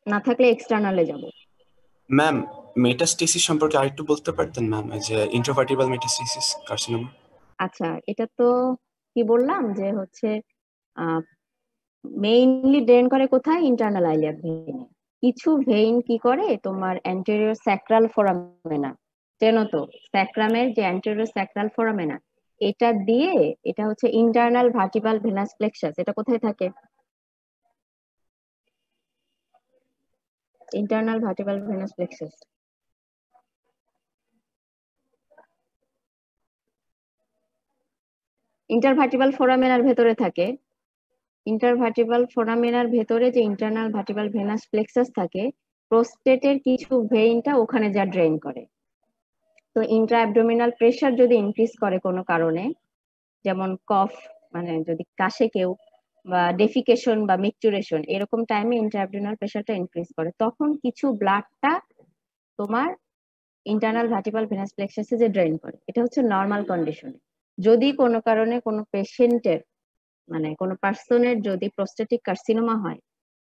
না থাকলে এক্সটার্নালে যাব। ম্যাম মেটাস্টেসিস সম্পর্কে আরেকটু বলতে পারতেন ম্যাম, এই যে ইন্ট্রাভার্টিব্রাল মেটাস্টেসিস কার্সিনোমা? আচ্ছা, এটা তো কি বললাম যে হচ্ছে মেইনলি ড্রেন করে কোথায়, ইন্টারনাল আইলিয়াক ভেইনে। কিছু ভেইন কি করে তোমার অ্যান্টেরিয়র স্যাক্রাল ফোরামেনা, চেনো তো স্যাক্রামের যে অ্যান্টেরিয়র স্যাক্রাল ফোরামেনা, এটা দিয়ে এটা হচ্ছে ইন্টারনাল ভার্টিব্রাল ভেনাস প্লেক্সাস। এটা কোথায় থাকে? Internal vertebral venous plexus. Intervertebral ফোরামেনার ভেতরে থাকে। ইন্টারভার্টিব্রাল ফোরামেনার ভেতরে যে ইন্টারনাল ভার্টিব্রাল ভেনাস প্লেক্সাস থাকে, প্রোস্টেটের কিছু ভেইনটা ওখানে যা ড্রেন করে। তো ইন্ট্রা অ্যাবডোমিনাল প্রেসার যদি ইনক্রিজ করে কোনো কারণে, যেমন কফ, মানে যদি কাশে কেউ, বা ডেফিকেশন বা মিকচুরেশন, এরকম টাইমে ইন্ট্রা অ্যাবডোমিনাল প্রেসারটা ইনক্রিজ করে, তখন কিছু ব্লাডটা তোমার ইন্টারনাল ভার্টিব্রাল ভেনাস প্লেক্সাসে যে ড্রেন করে। এটা হচ্ছে নর্মাল কন্ডিশনে। যদি কোনো কারণে কোনো পেশেন্টের, মানে কোনো পার্সনের যদি প্রোস্টেটিক কার্সিনোমা হয়,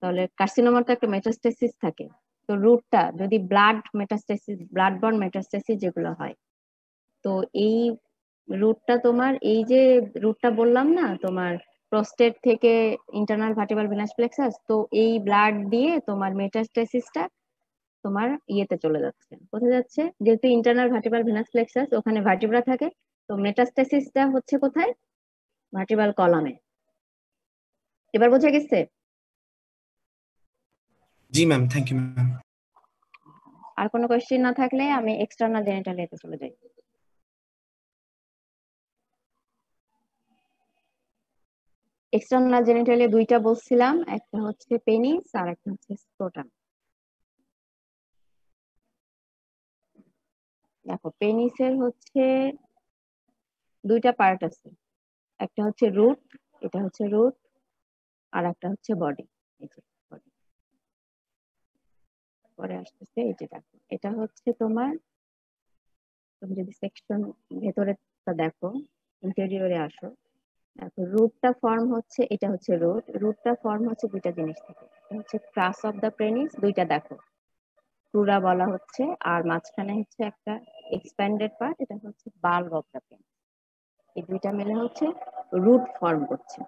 তাহলে কার্সিনোমার তো একটা মেটাস্টেসিস থাকে। তো রুটটা যদি blood metastasis, blood born metastasis যেগুলো হয়, তো এই রুটটা তোমার, এই যে রুটটা বললাম না তোমার প্রোস্টেট থেকে ইন্টারনাল ভার্টিব্রাল ভেনাস প্লেক্সাস, তো এই ব্লাড দিয়ে তোমার মেটাস্টেসিসটা তোমার ইয়েতে চলে যাচ্ছে। কোথায় যাচ্ছে? যেহেতু ইন্টারনাল ভার্টিব্রাল ভেনাস প্লেক্সাস, ওখানে ভার্টিব্রা থাকে, তো মেটাস্টেসিসটা হচ্ছে কোথায়? ভার্টিব্রাল কলামে। এবার বোঝা গেছে? জি ম্যাম, থ্যাংক ইউ ম্যাম। আর কোনো কোয়েশ্চেন না থাকলে আমি এক্সটার্নাল জেনিটালিয়াতে চলে যাই। এক্সটার্নাল জেনিটালিয়া দুইটা বলছিলাম, একটা হচ্ছে পেনিস আর একটা হচ্ছে স্ক্রোটাম। দেখো, পেনিসের হচ্ছে দুইটা পার্ট আছে, একটা হচ্ছে রুট, এটা হচ্ছে রুট, আর একটা হচ্ছে বডি। এই যে বডি পরে আসতেছে। এই যে দেখো, এটা হচ্ছে তোমার, তুমি যদি সেকশন ভেতরে দেখো, ইন্টেরিয়রে আসো, দেখো রুটটা ফর্ম হচ্ছে, এটা হচ্ছে রুট। রুটটা ফর্ম হচ্ছে দুইটা জিনিস থেকে, এটা হচ্ছে ক্রাস অফ দ্য পেনিস, দুইটা দেখো, ক্রুরা বলা হচ্ছে, আর মাঝখানে হচ্ছে একটা এক্সপ্যান্ডেড পার্ট, এটা হচ্ছে বাল্ব অফ দ্য পেনিস। এই দুইটা মিলে হচ্ছে রুট ফর্ম করছে।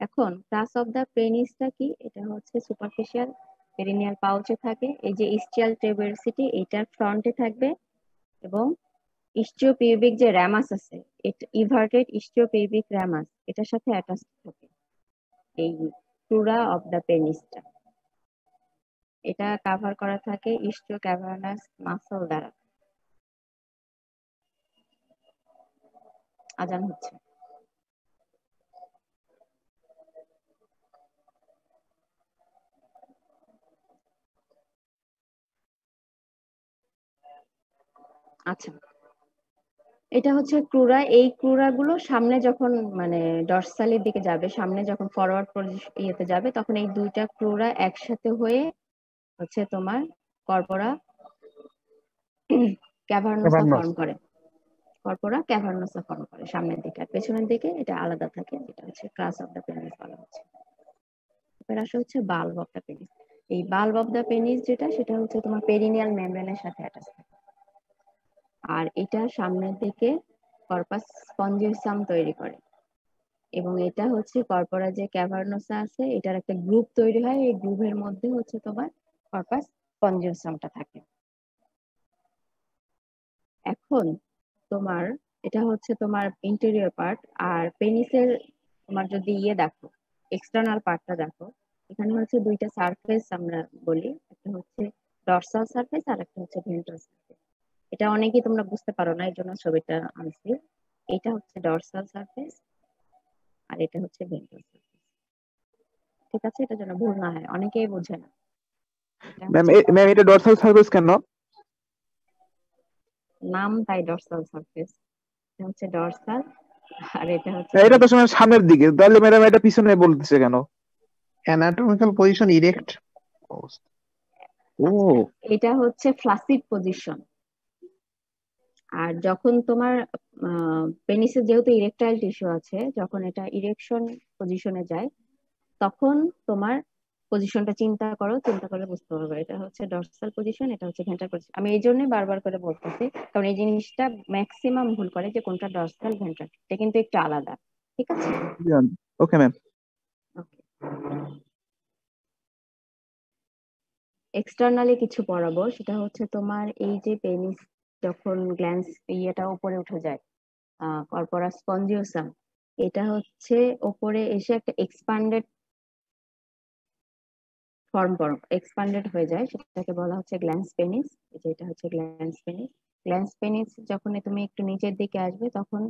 এখন ক্রাস অফ দ্য পেনিসটা কি? এটা হচ্ছে সুপারফিশিয়াল পেরিনিয়াল পাউচে থাকে। এই যে ইস্টিয়াল টিউবারসিটি, এটার ফ্রন্টে থাকবে, এবং ইস্টিওপিউবিক যে র্যামাস আছে, এটা ইভার্টেড ইস্টিওপিউবিক র্যামাস, এটার সাথে অ্যাটাচ থাকে এই ক্রুরা অফ দ্য পেনিসটা। এটা কভার করা থাকে ইস্টিও ক্যাভার্নাস মাসল দ্বারা। আজান হচ্ছে। আচ্ছা, এটা হচ্ছে ক্রুরা। এই ক্রুরা গুলো সামনে যখন, মানে ডরসালের দিকে যাবে, সামনে যখন ফরওয়ার্ড ইয়েতে যাবে, তখন এই দুইটা ক্রুরা একসাথে হয়ে হচ্ছে তোমার কর্পোরা ক্যাভার্নোসা ফর্ম করে। কর্পোরা ক্যাভার্নোসা ফর্ম করে সামনের দিকে, আর পেছনের দিকে এটা আলাদা থাকে, যেটা হচ্ছে ক্রাস অফ দ্য পেনিস বলা হচ্ছে। এবার আসা হচ্ছে বাল্ব অফ দ্য পেনিস। এই বাল্ব অফ দ্য পেনিস যেটা, সেটা হচ্ছে তোমার পেরিনিয়াল মেমব্রেনের সাথে অ্যাটাচ থাকে, আর এটা সামনের দিকে কর্পাস স্পঞ্জিওসাম তৈরি করে, এবং এটা হচ্ছে কর্পোরা যে ক্যাভার্নোসা আছে, এটার একটা গ্রুপ তৈরি হয়, এই গ্রুপের মধ্যে হচ্ছে তোমার কর্পাস স্পঞ্জিওসামটা থাকে। এখন তোমার এটা হচ্ছে তোমার ইন্টেরিয়র পার্ট, আর পেনিসের তোমার যদি ইয়ে দেখো, এক্সটার্নাল পার্টটা দেখো, এখানে হচ্ছে দুইটা সারফেস আমরা বলি, একটা হচ্ছে ডরসাল সারফেস আর একটা হচ্ছে ভেন্ট্রাল সারফেস। এটা অনেকেই তোমরা বুঝতে পারো না, এই জন্য ছবিটা আনছি। এটা হচ্ছে ডরসাল সারফেস আর এটা হচ্ছে ভেন্ট্রাল সারফেস। ঠিক আছে, এটা যেন ভুল না হয়, অনেকেই বোঝে না। ম্যাম এটা ডরসাল সারফেস কেন? নাম তাই ডরসাল সারফেস, এটা হচ্ছে ডরসাল আর এটা হচ্ছে এটা তো সময় সামনের দিকে, তাহলে ম্যাডাম এটা পিছনে বলতেছে কেন? Anatomical position erect. ও, এটা হচ্ছে ফ্লাসিড পজিশন। আর যখন তোমার পেনিসে যেহেতু ইরেকটাইল টিস্যু আছে, যখন এটা ইরেকশন পজিশনে যায়, তখন তোমার পজিশনটা চিন্তা করলে বুঝতে পারবে। এটা হচ্ছে ডরসাল পজিশন, এটা হচ্ছে ভেন্ট্রাল পজিশন। আমি এই জন্যই বারবার করে বলতেছি, কারণ এই জিনিসটা ম্যাক্সিমাম ভুল করে, যে কোনটা ডরসাল ভেন্ট্রাল, এটা কিন্তু একটু আলাদা। ঠিক আছে, ওকে ম্যাম। ওকে। এক্সটার্নালি কিছু পড়াবো, সেটা হচ্ছে তোমার এই যে পেনিস যখন গ্ল্যান্স ইয়েটা উপরে উঠে যায়, কর্পোরাস স্পঞ্জিওসাম, এটা হচ্ছে ওপরে এসে একটা এক্সপান্ডেড এক্সপান্ডেড হয়ে যায়, সেটাকে বলা হচ্ছে গ্ল্যান্স পেনিস। এটা হচ্ছে গ্ল্যান্স পেনিস। গ্ল্যান্স পেনিস যখন তুমি একটু নিচের দিকে আসবে তখন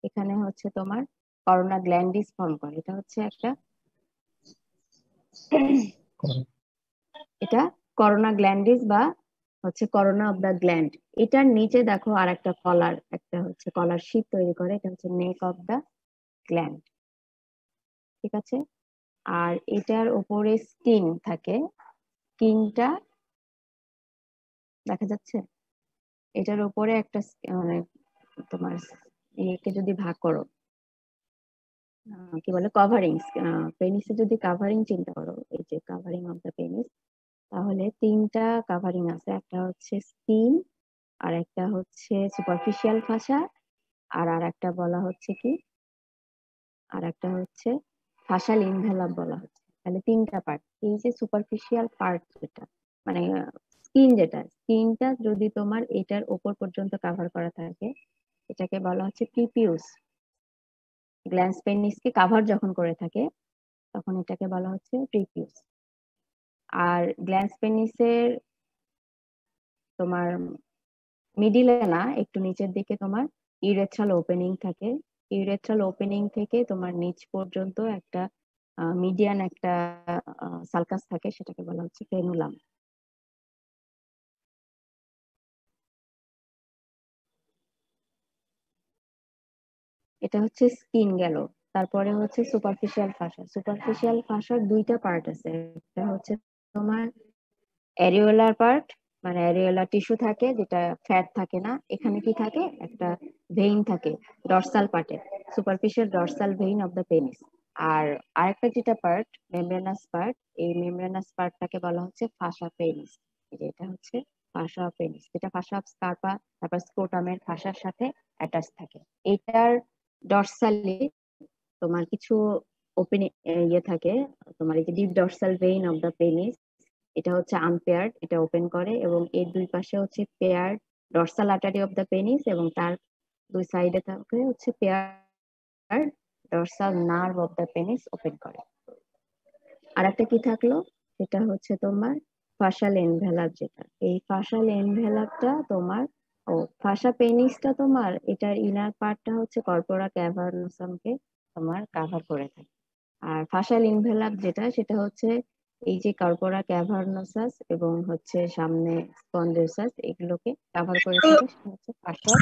এখানে হচ্ছে তোমার করোনা গ্ল্যান্ডিস ফর্ম করে। এটা হচ্ছে একটা এটা করোনা গ্ল্যান্ডিস বা হচ্ছে করোনা অফ দা গ্ল্যান্ড। এটার নিচে দেখো আর একটা কলার, একটা হচ্ছে কলার শীট তৈরি করে, এটা হচ্ছে নেক অফ দা গ্ল্যান্ড। ঠিক আছে, আর এটার উপরে স্কিন থাকে, স্কিনটা দেখা যাচ্ছে, এটার উপরে একটা মানে তোমার একে যদি ভাগ করো, কি বলে কভারিং, পেনিসে যদি কাভারিং চিন্তা করো, এই যে কাভারিং অফ দা পেনিস, তাহলে তিনটা কাভারিং আছে। একটা হচ্ছে স্কিন, আর একটা হচ্ছে সুপারফিশিয়াল ফাসা, আর একটা বলা হচ্ছে কি, আর একটা হচ্ছে ফাসাল ইনভেলাপ বলা হচ্ছে। তাহলে তিনটা পার্ট। এই যে সুপারফিশিয়াল পার্ট যেটা মানে স্কিন, যেটা স্কিনটা যদি তোমার এটার উপর পর্যন্ত কাভার করা থাকে, এটাকে বলা হচ্ছে প্রিপিউস। গ্ল্যান্স পেনিসকে কাভার যখন করে থাকে তখন এটাকে বলা হচ্ছে প্রিপিউস। আর গ্ল্যান্স পেনিসের তোমার মিডিলে না, একটু নিচের দিকে তোমার ইউরেথ্রাল ওপেনিং থাকে। ইউরেথ্রাল ওপেনিং থেকে তোমার নিচ পর্যন্ত একটা মিডিয়ান একটা সালকাস থাকে, সেটাকে বলা হচ্ছে ফ্রেনুলাম। এটা হচ্ছে স্কিন গেল। তারপরে হচ্ছে সুপারফিশিয়াল ফাসা। সুপারফিশিয়াল ফাসার দুইটা পার্ট আছে, একটা হচ্ছে তোমার অ্যারিওলার পার্ট, মানে অ্যারিওলার টিস্যু থাকে যেটা ফ্যাট থাকে না। এখানে কি থাকে, একটা ভেইন থাকে ডরসাল পার্টে, superficial dorsal vein of the penis. আর আরেকটা যেটা পার্ট, মেমব্রেনাস পার্ট, এই মেমব্রেনাস পার্টটাকে বলা হচ্ছে ফাসা পেনিস। এটা হচ্ছে ফাসা পেনিস, যেটা ফাসা অফ স্কার্পা তারপর স্ক্রোটামের ফাসার সাথে অ্যাটাচ থাকে। এটার ডরসালি তোমার কিছু ওপেন ইয়ে থাকে, তোমার এই যে deep dorsal vein of the penis, এটা হচ্ছে আনপেয়ার্ড, এটা ওপেন করে, এবং এর দুই পাশে হচ্ছে paired dorsal artery of the penis, এবং তার দুই সাইডে থাকে হচ্ছে paired dorsal nerve of the penis open করে। আর একটা কি থাকলো, সেটা হচ্ছে তোমার ফাসাল এনভেলাপ। যেটা এই ফাসাল এনভেলাপটা তোমার, ও ফাসা পেনিসটা তোমার, এটার ইনার পার্টটা হচ্ছে কর্পোরা ক্যাভার্নোসামকে তোমার কাভার করে থাকে। আর ফাসাল ইনভেলাপ যেটা, সেটা হচ্ছে এই যে কর্পোরা ক্যাভার্নোসাস এবং হচ্ছে সামনে স্পন্ডিওসাস, এগুলোকে কভার করে থাকে, সেটা হচ্ছে ফাসাল।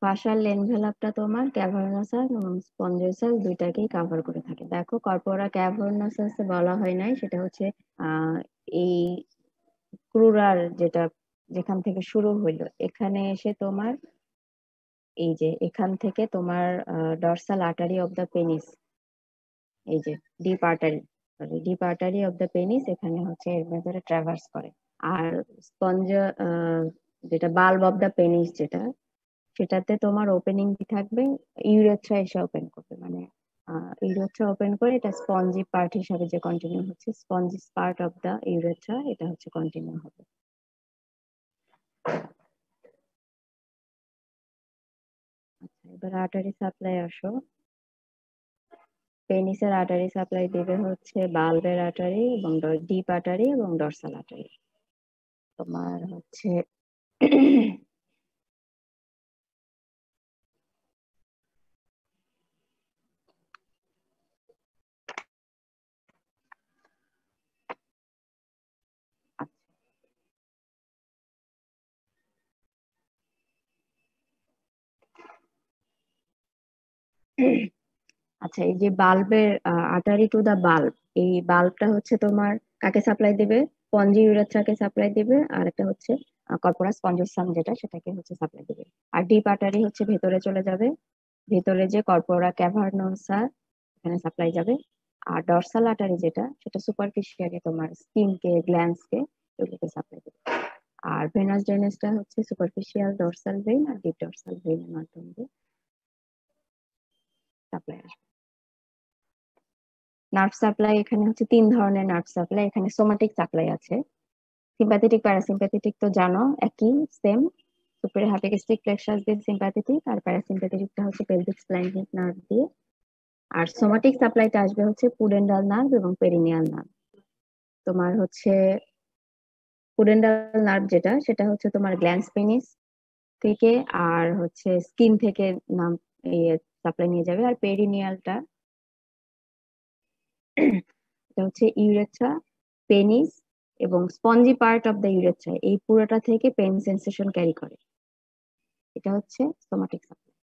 ফাসাল এনভেলাপটা তোমার ক্যাভার্নোসাস এবং স্পঞ্জিওসাস দুইটাকেই কভার করে থাকে। দেখো কর্পোরা ক্যাভার্নোসাস বলা হয় নাই, সেটা হচ্ছে এই ক্রুরার যেটা যেখান থেকে শুরু হইলো, এখানে এসে তোমার এই যে এখান থেকে তোমার dorsal artery of the penis, এই যে deep artery of the penis এখানে হচ্ছে এর ভেতরে ট্রাভার্স করে। আর স্পঞ্জ যেটা বাল্ব অফ দ্য পেনিস যেটা, সেটাতে তোমার ওপেনিং কি থাকবে, ইউরেথ্রা এসে ওপেন করবে, মানে ইউরেথ্রা ওপেন করে এটা স্পঞ্জি পার্ট হিসাবে যে কন্টিনিউ হচ্ছে, spongy part of the urethra, এটা হচ্ছে কন্টিনিউ হবে। আচ্ছা, এবার আর্টারি সাপ্লাই আসো। পেনিসের আর্টারি সাপ্লাই দিবে হচ্ছে বাল্বের আর্টারি এবং ডিপ আর্টারি এবং ডরসাল আর্টারি। তোমার হচ্ছে আচ্ছা, এই যে বাল্বের আর্টারি টু দা বাল্ব, এই বাল্বটা হচ্ছে তোমার কাকে সাপ্লাই দিবে, স্পঞ্জি ইউরেথ্রাকে সাপ্লাই দিবে, আর একটা হচ্ছে কর্পোরাস স্পঞ্জিওসাম যেটা, সেটাকে হচ্ছে সাপ্লাই দিবে। আর ডিপ আর্টারি হচ্ছে ভেতরে চলে যাবে, ভেতরে যে কর্পোরা ক্যাভার্নোসা এখানে সাপ্লাই যাবে, আর ডরসাল আর্টারি যেটা সেটা সুপারফিশিয়ালি তোমার স্কিনকে গ্ল্যান্ডসকে এগুলোকে সাপ্লাই করে। আর ভেনাস ড্রেনেজটা হচ্ছে সুপারফিশিয়াল ডরসাল ভেইন আর ডিপ ডরসাল ভেইনের মাধ্যমে দিয়ে সাপ্লাই আসবে। নার্ভ সাপ্লাই এখানে হচ্ছে 3 ধরনের নার্ভ সাপ্লাই। এখানে সোমাটিক সাপ্লাই আছে, সিম্প্যাথেটিক প্যারাসিম্প্যাথেটিক তো জানো একই সেম, সুপিরিয়র হাইপোগ্যাস্ট্রিক প্লেক্সাস দিয়ে সিম্প্যাথেটিক, আর প্যারাসিম্প্যাথেটিকটা হচ্ছে পেলভিক স্প্লাইনিক নার্ভ দিয়ে। আর সোমাটিক সাপ্লাইটা আসবে হচ্ছে পুডেন্ডাল নার্ভ এবং পেরিনিয়াল নার্ভ। তোমার হচ্ছে পুডেন্ডাল নার্ভ যেটা সেটা হচ্ছে তোমার গ্ল্যান্স পেনিস থেকে আর হচ্ছে স্কিন থেকে নাম সাপ্লাই নিয়ে যাবে। আর পেরিনিয়ালটা এটা হচ্ছে ইউরেথ্রা, পেনিস এবং spongy part of the urethra, এই পুরোটা থেকে পেন সেন্সেশন ক্যারি করে। এটা হচ্ছে সোমাটিক সাপ্লাই।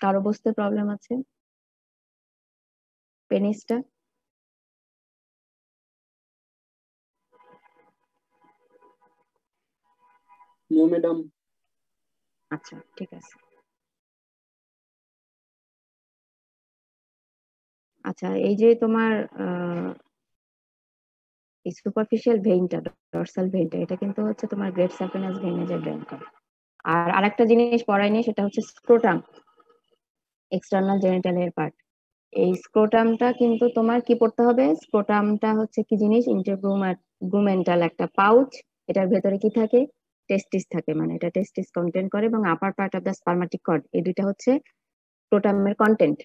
কারো বুঝতে প্রবলেম আছে? পেনিসটা নো ম্যাডাম। আচ্ছা ঠিক আছে। আচ্ছা এই যে তোমার এই সুপারফিশিয়াল ভেইনটা, ডরসাল ভেইনটা, এটা কিন্তু হচ্ছে তোমার গ্রেট সাফেনাস ভেইনে যে ড্রেন করে। আর আরেকটা জিনিস পড়ায়নি, সেটা হচ্ছে স্ক্রোটাম, এক্সটার্নাল জেনিটালের পার্ট। এই স্ক্রোটামটা কিন্তু তোমার কি পড়তে হবে? স্ক্রোটামটা হচ্ছে কি জিনিস? ইন্টারগ্রুমেন্টাল একটা পাউচ, এটার ভেতরে কি থাকে? টেস্টিস থাকে, মানে এটা টেস্টিস কন্টেন্ট করে, এবং upper part of the spermatic cord, এই দুইটা হচ্ছে স্ক্রোটামের কন্টেন্ট।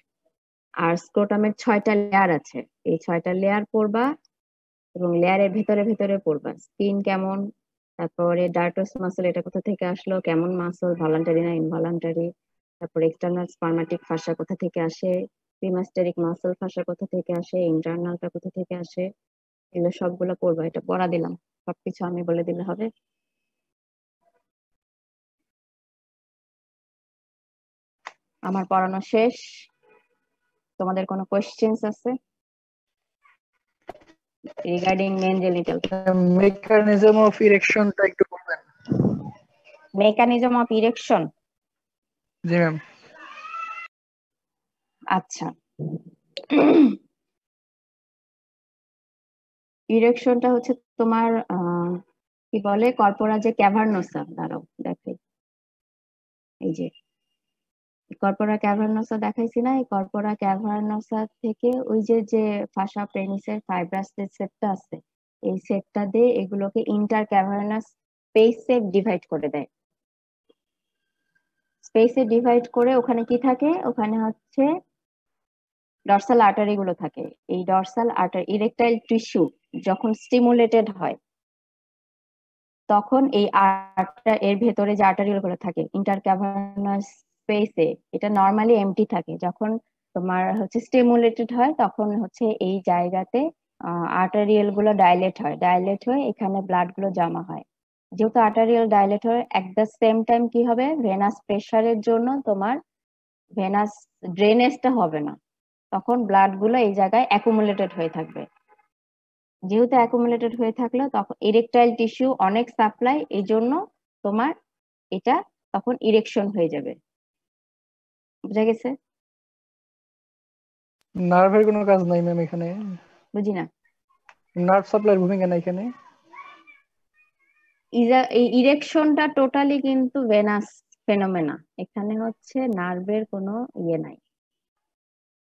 আর স্ক্রোটামের 6টা লেয়ার আছে, এই 6টা লেয়ার পড়বা এবং লেয়ারের ভেতরে ভেতরে পড়বা স্কিন কেমন, তারপরে ডার্টাস মাসল এটা কোথা থেকে আসলো, কেমন মাসল, ভলান্টারি না ইনভলান্টারি, তারপরে এক্সটার্নাল স্পার্মাটিক ফাসা কোথা থেকে আসে, প্রিমাস্টেরিক মাসল ফাসা কোথা থেকে আসে, ইন্টারনালটা কোথা থেকে আসে, এগুলো সবগুলো পড়বা। এটা পড়া দিলাম, সবকিছু আমি বলে দিলে হবে? আমার পড়ানো শেষ। তোমাদের কোনো কোয়েশ্চেন্স আছে regarding men genital? Mechanism of ইরেকশনটা একটু বলবেন? Mechanism of erection? জি ম্যাম। আচ্ছা, ইরেকশনটা হচ্ছে তোমার কি বলে, কর্পোরা যে ক্যাভার্নোসা, দাঁড়াও দেখাই, এই যে কর্পোরা ক্যাভার্নোসা দেখাইছি না, এই কর্পোরা ক্যাভার্নোসা থেকে ওই যে যে ফাসা পেনিসের ফাইব্রাস যে সেটটা আছে, এই সেটটা দিয়ে এগুলোকে ইন্টার ক্যাভার্নাস স্পেসে ডিভাইড করে দেয়। স্পেসে ডিভাইড করে ওখানে কি থাকে? ওখানে হচ্ছে ডরসাল আর্টারি গুলো থাকে। এই ডরসাল আর্টারি, ইরেকটাইল টিস্যু যখন স্টিমুলেটেড হয় তখন এই এর ভেতরে যে আর্টারি গুলো থাকে ইন্টারক্যাভার্নাস স্পেসে, এটা নর্মালি এমটি থাকে। যখন তোমার হচ্ছে স্টিমুলেটেড হয় তখন হচ্ছে এই জায়গাতে আর্টারিয়াল গুলো ডাইলেট হয়, ডাইলেট হয়ে এখানে ব্লাড গুলো জমা হয়। যেহেতু আর্টারিয়াল ডাইলেট হয়, এট দ্য সেম টাইম কি হবে? ভেনাস প্রেসারের জন্য তোমার ভেনাস ড্রেনেজটা হবে না, তখন ব্লাড গুলো এই জায়গায় অ্যাকুমুলেটেড হয়ে থাকবে। যেহেতু অ্যাকুমুলেটেড হয়ে থাকলো তখন ইরেকটাইল টিস্যু অনেক সাপ্লাই, এই জন্য তোমার এটা তখন ইরেকশন হয়ে যাবে। বুঝা গেছে? নার্ভের কোনো কাজ নাই ম্যাম এখানে? বুঝি না। নার্ভ সাপ্লাইয়ের ভূমিকা নাই এখানে? এই ইরেকশনটা টোটালি কিন্তু ভেনাস ফেনোমেনা, এখানে হচ্ছে নার্ভের কোনো ইয়ে নাই,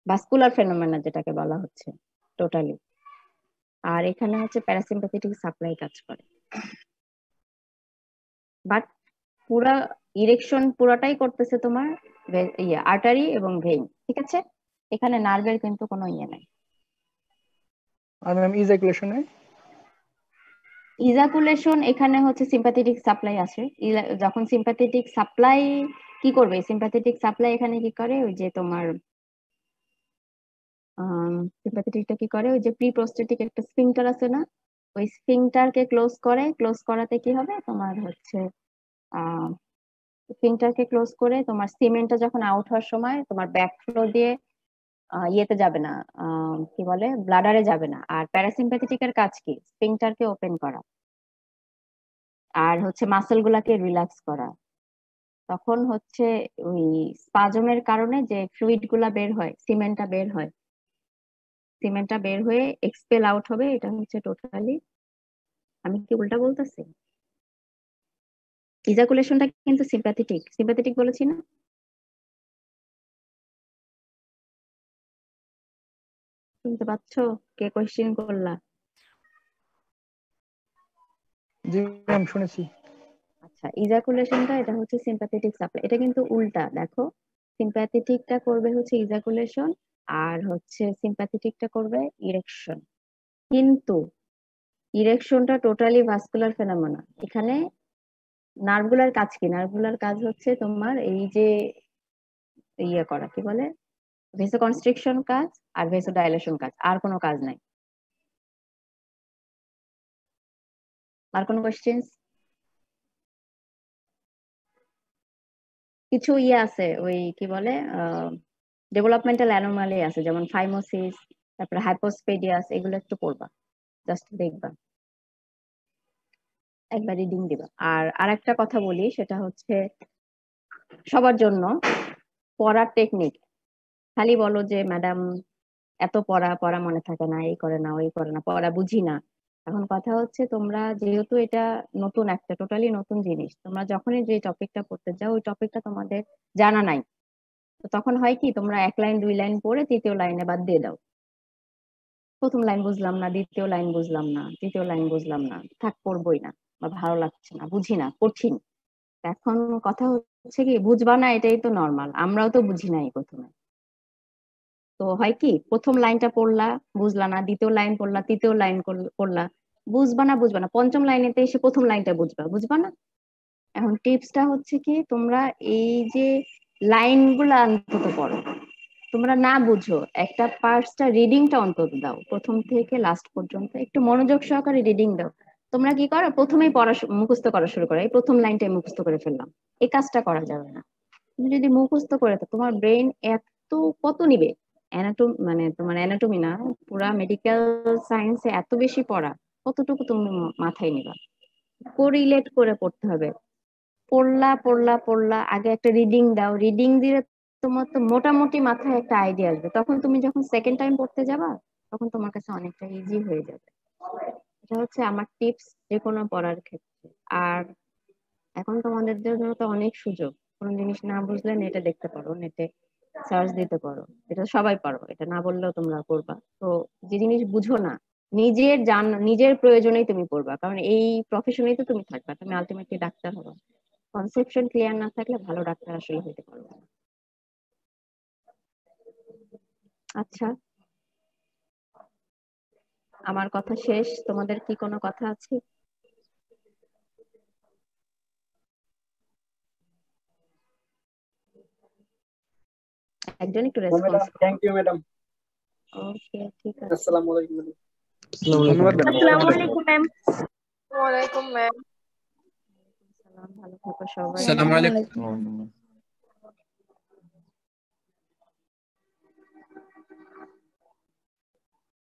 ভাস্কুলার ফেনোমেনা যেটাকে বলা হচ্ছে টোটালি। আর এখানে হচ্ছে প্যারাসিম্প্যাথেটিক সাপ্লাই কাজ করে, বাট পুরা ইরেকশন পুরাটাই করতেছে তোমার ইয়ে আর্টারি এবং ভেইন, ঠিক আছে? এখানে নার্ভের কিন্তু কোনো ইয়ে নাই। আর ম্যাম ইজাকুলেশনে? ইজাকুলেশন এখানে হচ্ছে সিম্প্যাথেটিক সাপ্লাই আসে। যখন সিম্প্যাথেটিক সাপ্লাই কি করবে, সিম্প্যাথেটিক সাপ্লাই এখানে কি করে, ওই যে তোমার সিম্প্যাথেটিকটা কি করে, ওই যে প্রি প্রস্টেটিক একটা স্ফিংটার আছে না, ওই স্ফিংটারকে ক্লোজ করে, ক্লোজ করাতে কি হবে তোমার হচ্ছে স্ফিংটারকে ক্লোজ করে তোমার সিমেন্টটা যখন আউট হওয়ার সময় তোমার ব্যাকফ্লো দিয়ে ইয়েতে যাবে না, কি বলে, ব্লাডারে যাবে না। আর প্যারাসিম্প্যাথেটিকের কাজ কি? স্ফিংটারকে ওপেন করা। আর হচ্ছে মাসেল গুলাকে রিল্যাক্স করা। তখন হচ্ছে ওই স্পাজমের কারণে যে ফ্লুইড গুলা বের হয়, সিমেন্টটা বের হয়ে এক্সপেল আউট হবে। এটা হচ্ছে টোটালি, আমি কি উল্টা বলতেছি? ইজাকুলেশনটা কিন্তু সিম্প্যাথেটিক বলেছি না? শুনতে পাচ্ছ? কে কোয়েশ্চেন করলা? জি ম্যাম শুনেছি। আচ্ছা, ইজাকুলেশনটা এটা হচ্ছে সিম্প্যাথেটিক সাপ্লাই। এটা কিন্তু উল্টা, দেখো সিম্প্যাথেটিকটা করবে হচ্ছে ইজাকুলেশন আর হচ্ছে সিম্প্যাথেটিকটা করবে ইরেকশন। কিন্তু ইরেকশনটা টোটালি ভাস্কুলার ফেনোমেনা। এখানে নার্ভগুলার কাজ কি? নার্ভগুলার কাজ হচ্ছে তোমার এই যে ইয়ে করা, কি বলে, ভেসোকনস্ট্রিকশন কাজ আর ভেসোডাইলেশন কাজ, আর কোনো কাজ নাই। আর কোনো কোয়েশ্চেন্স? কিছু ইয়ে আছে, ওই কি বলে ডেভেলপমেন্টাল অ্যানোমালি আছে, যেমন ফাইমোসিস, তারপরে হাইপোস্পেডিয়াস, এগুলো একটু পড়বা, জাস্ট দেখবা, একবার রিডিং দিবা। আর আরেকটা কথা বলি, সেটা হচ্ছে সবার জন্য পড়ার টেকনিক। খালি বলো যে ম্যাডাম এত পড়া মনে থাকে না, এই করে না, ওই করে না, পড়া বুঝি না। এখন কথা হচ্ছে তোমরা যেহেতু এটা নতুন, একটা টোটালি নতুন জিনিস, তোমরা যখনই যে টপিকটা পড়তে যাও ওই টপিকটা তোমাদের জানা নাই, তো তখন হয় কি, তোমরা 1 লাইন 2 লাইন পড়ে তৃতীয় লাইনে বাদ দিয়ে দাও। প্রথম লাইন বুঝলাম না, দ্বিতীয় লাইন বুঝলাম না, তৃতীয় লাইন বুঝলাম না, থাক পড়বই না, বা ভালো লাগছে না, বুঝি না, কঠিন। এখন কথা হচ্ছে কি, বুঝবা না এটাই তো নর্মাল, আমরাও তো বুঝি নাই প্রথমে। তো হয় কি, প্রথম লাইনটা পড়লা, বুঝলা না, দ্বিতীয় লাইন পড়লা, তৃতীয় লাইন পড়লা, বুঝবা না, পঞ্চম লাইনেতে এসে প্রথম লাইনটা বুঝবা না। এখন টিপসটা হচ্ছে কি, তোমরা এই যে লাইনগুলো অন্তত পড়ো, তোমরা না বুঝো একটা পার্টসটা রিডিংটা অন্তত দাও, প্রথম থেকে লাস্ট পর্যন্ত একটু মনোযোগ সহকারে রিডিং দাও। তোমরা কি করো, প্রথমেই পড়া মুখস্থ করা শুরু করো, এই প্রথম লাইনটাই মুখস্থ করে ফেললাম, এই কাজটা করা যাবে না। তুমি যদি মুখস্থ করে থাকো, তোমার ব্রেন এত কত নিবে, মানে তোমার অ্যানাটমি না, পুরা মেডিকেল সায়েন্সে এত বেশি পড়া, কতটুকু তুমি মাথায় নিবা? কোরিলেট করে পড়তে হবে। পড়লা, আগে একটা রিডিং দাও, রিডিং দিলে তোমার তো মোটামুটি মাথায় একটা আইডিয়া আসবে, তখন তুমি যখন সেকেন্ড টাইম পড়তে যাবা তখন তোমার কাছে অনেকটা ইজি হয়ে যাবে। এটা হচ্ছে আমার টিপস যে কোনো পড়ার ক্ষেত্রে। আর এখন তোমাদের জন্য তো অনেক সুযোগ, কোনো জিনিস না বুঝলে নেটে দেখতে পারো, নেটে সার্চ দিতে পারো, এটা সবাই পারো, এটা না বললেও তোমরা করবা। তো যে জিনিস বুঝো না, নিজের প্রয়োজনেই তুমি পড়বা, কারণ এই প্রফেশনেই তো তুমি থাকবা, তুমি আলটিমেটলি ডাক্তার হবা। কনসেপশন ক্লিয়ার না থাকলে ভালো ডাক্তার আসলে হতে পারবে না। আচ্ছা, আমার কথা শেষ, তোমাদের কি কোনো কথা আছে? একজন একটু response. Thank you madam. Okay, ঠিক আছে। আসসালামু আলাইকুম ম্যাডাম। ধন্যবাদ ম্যাডাম। আসসালামু আলাইকুম ম্যাম। ওয়া আলাইকুম ম্যাম। ভালো থাকো সবাই। আসসালামু আলাইকুম।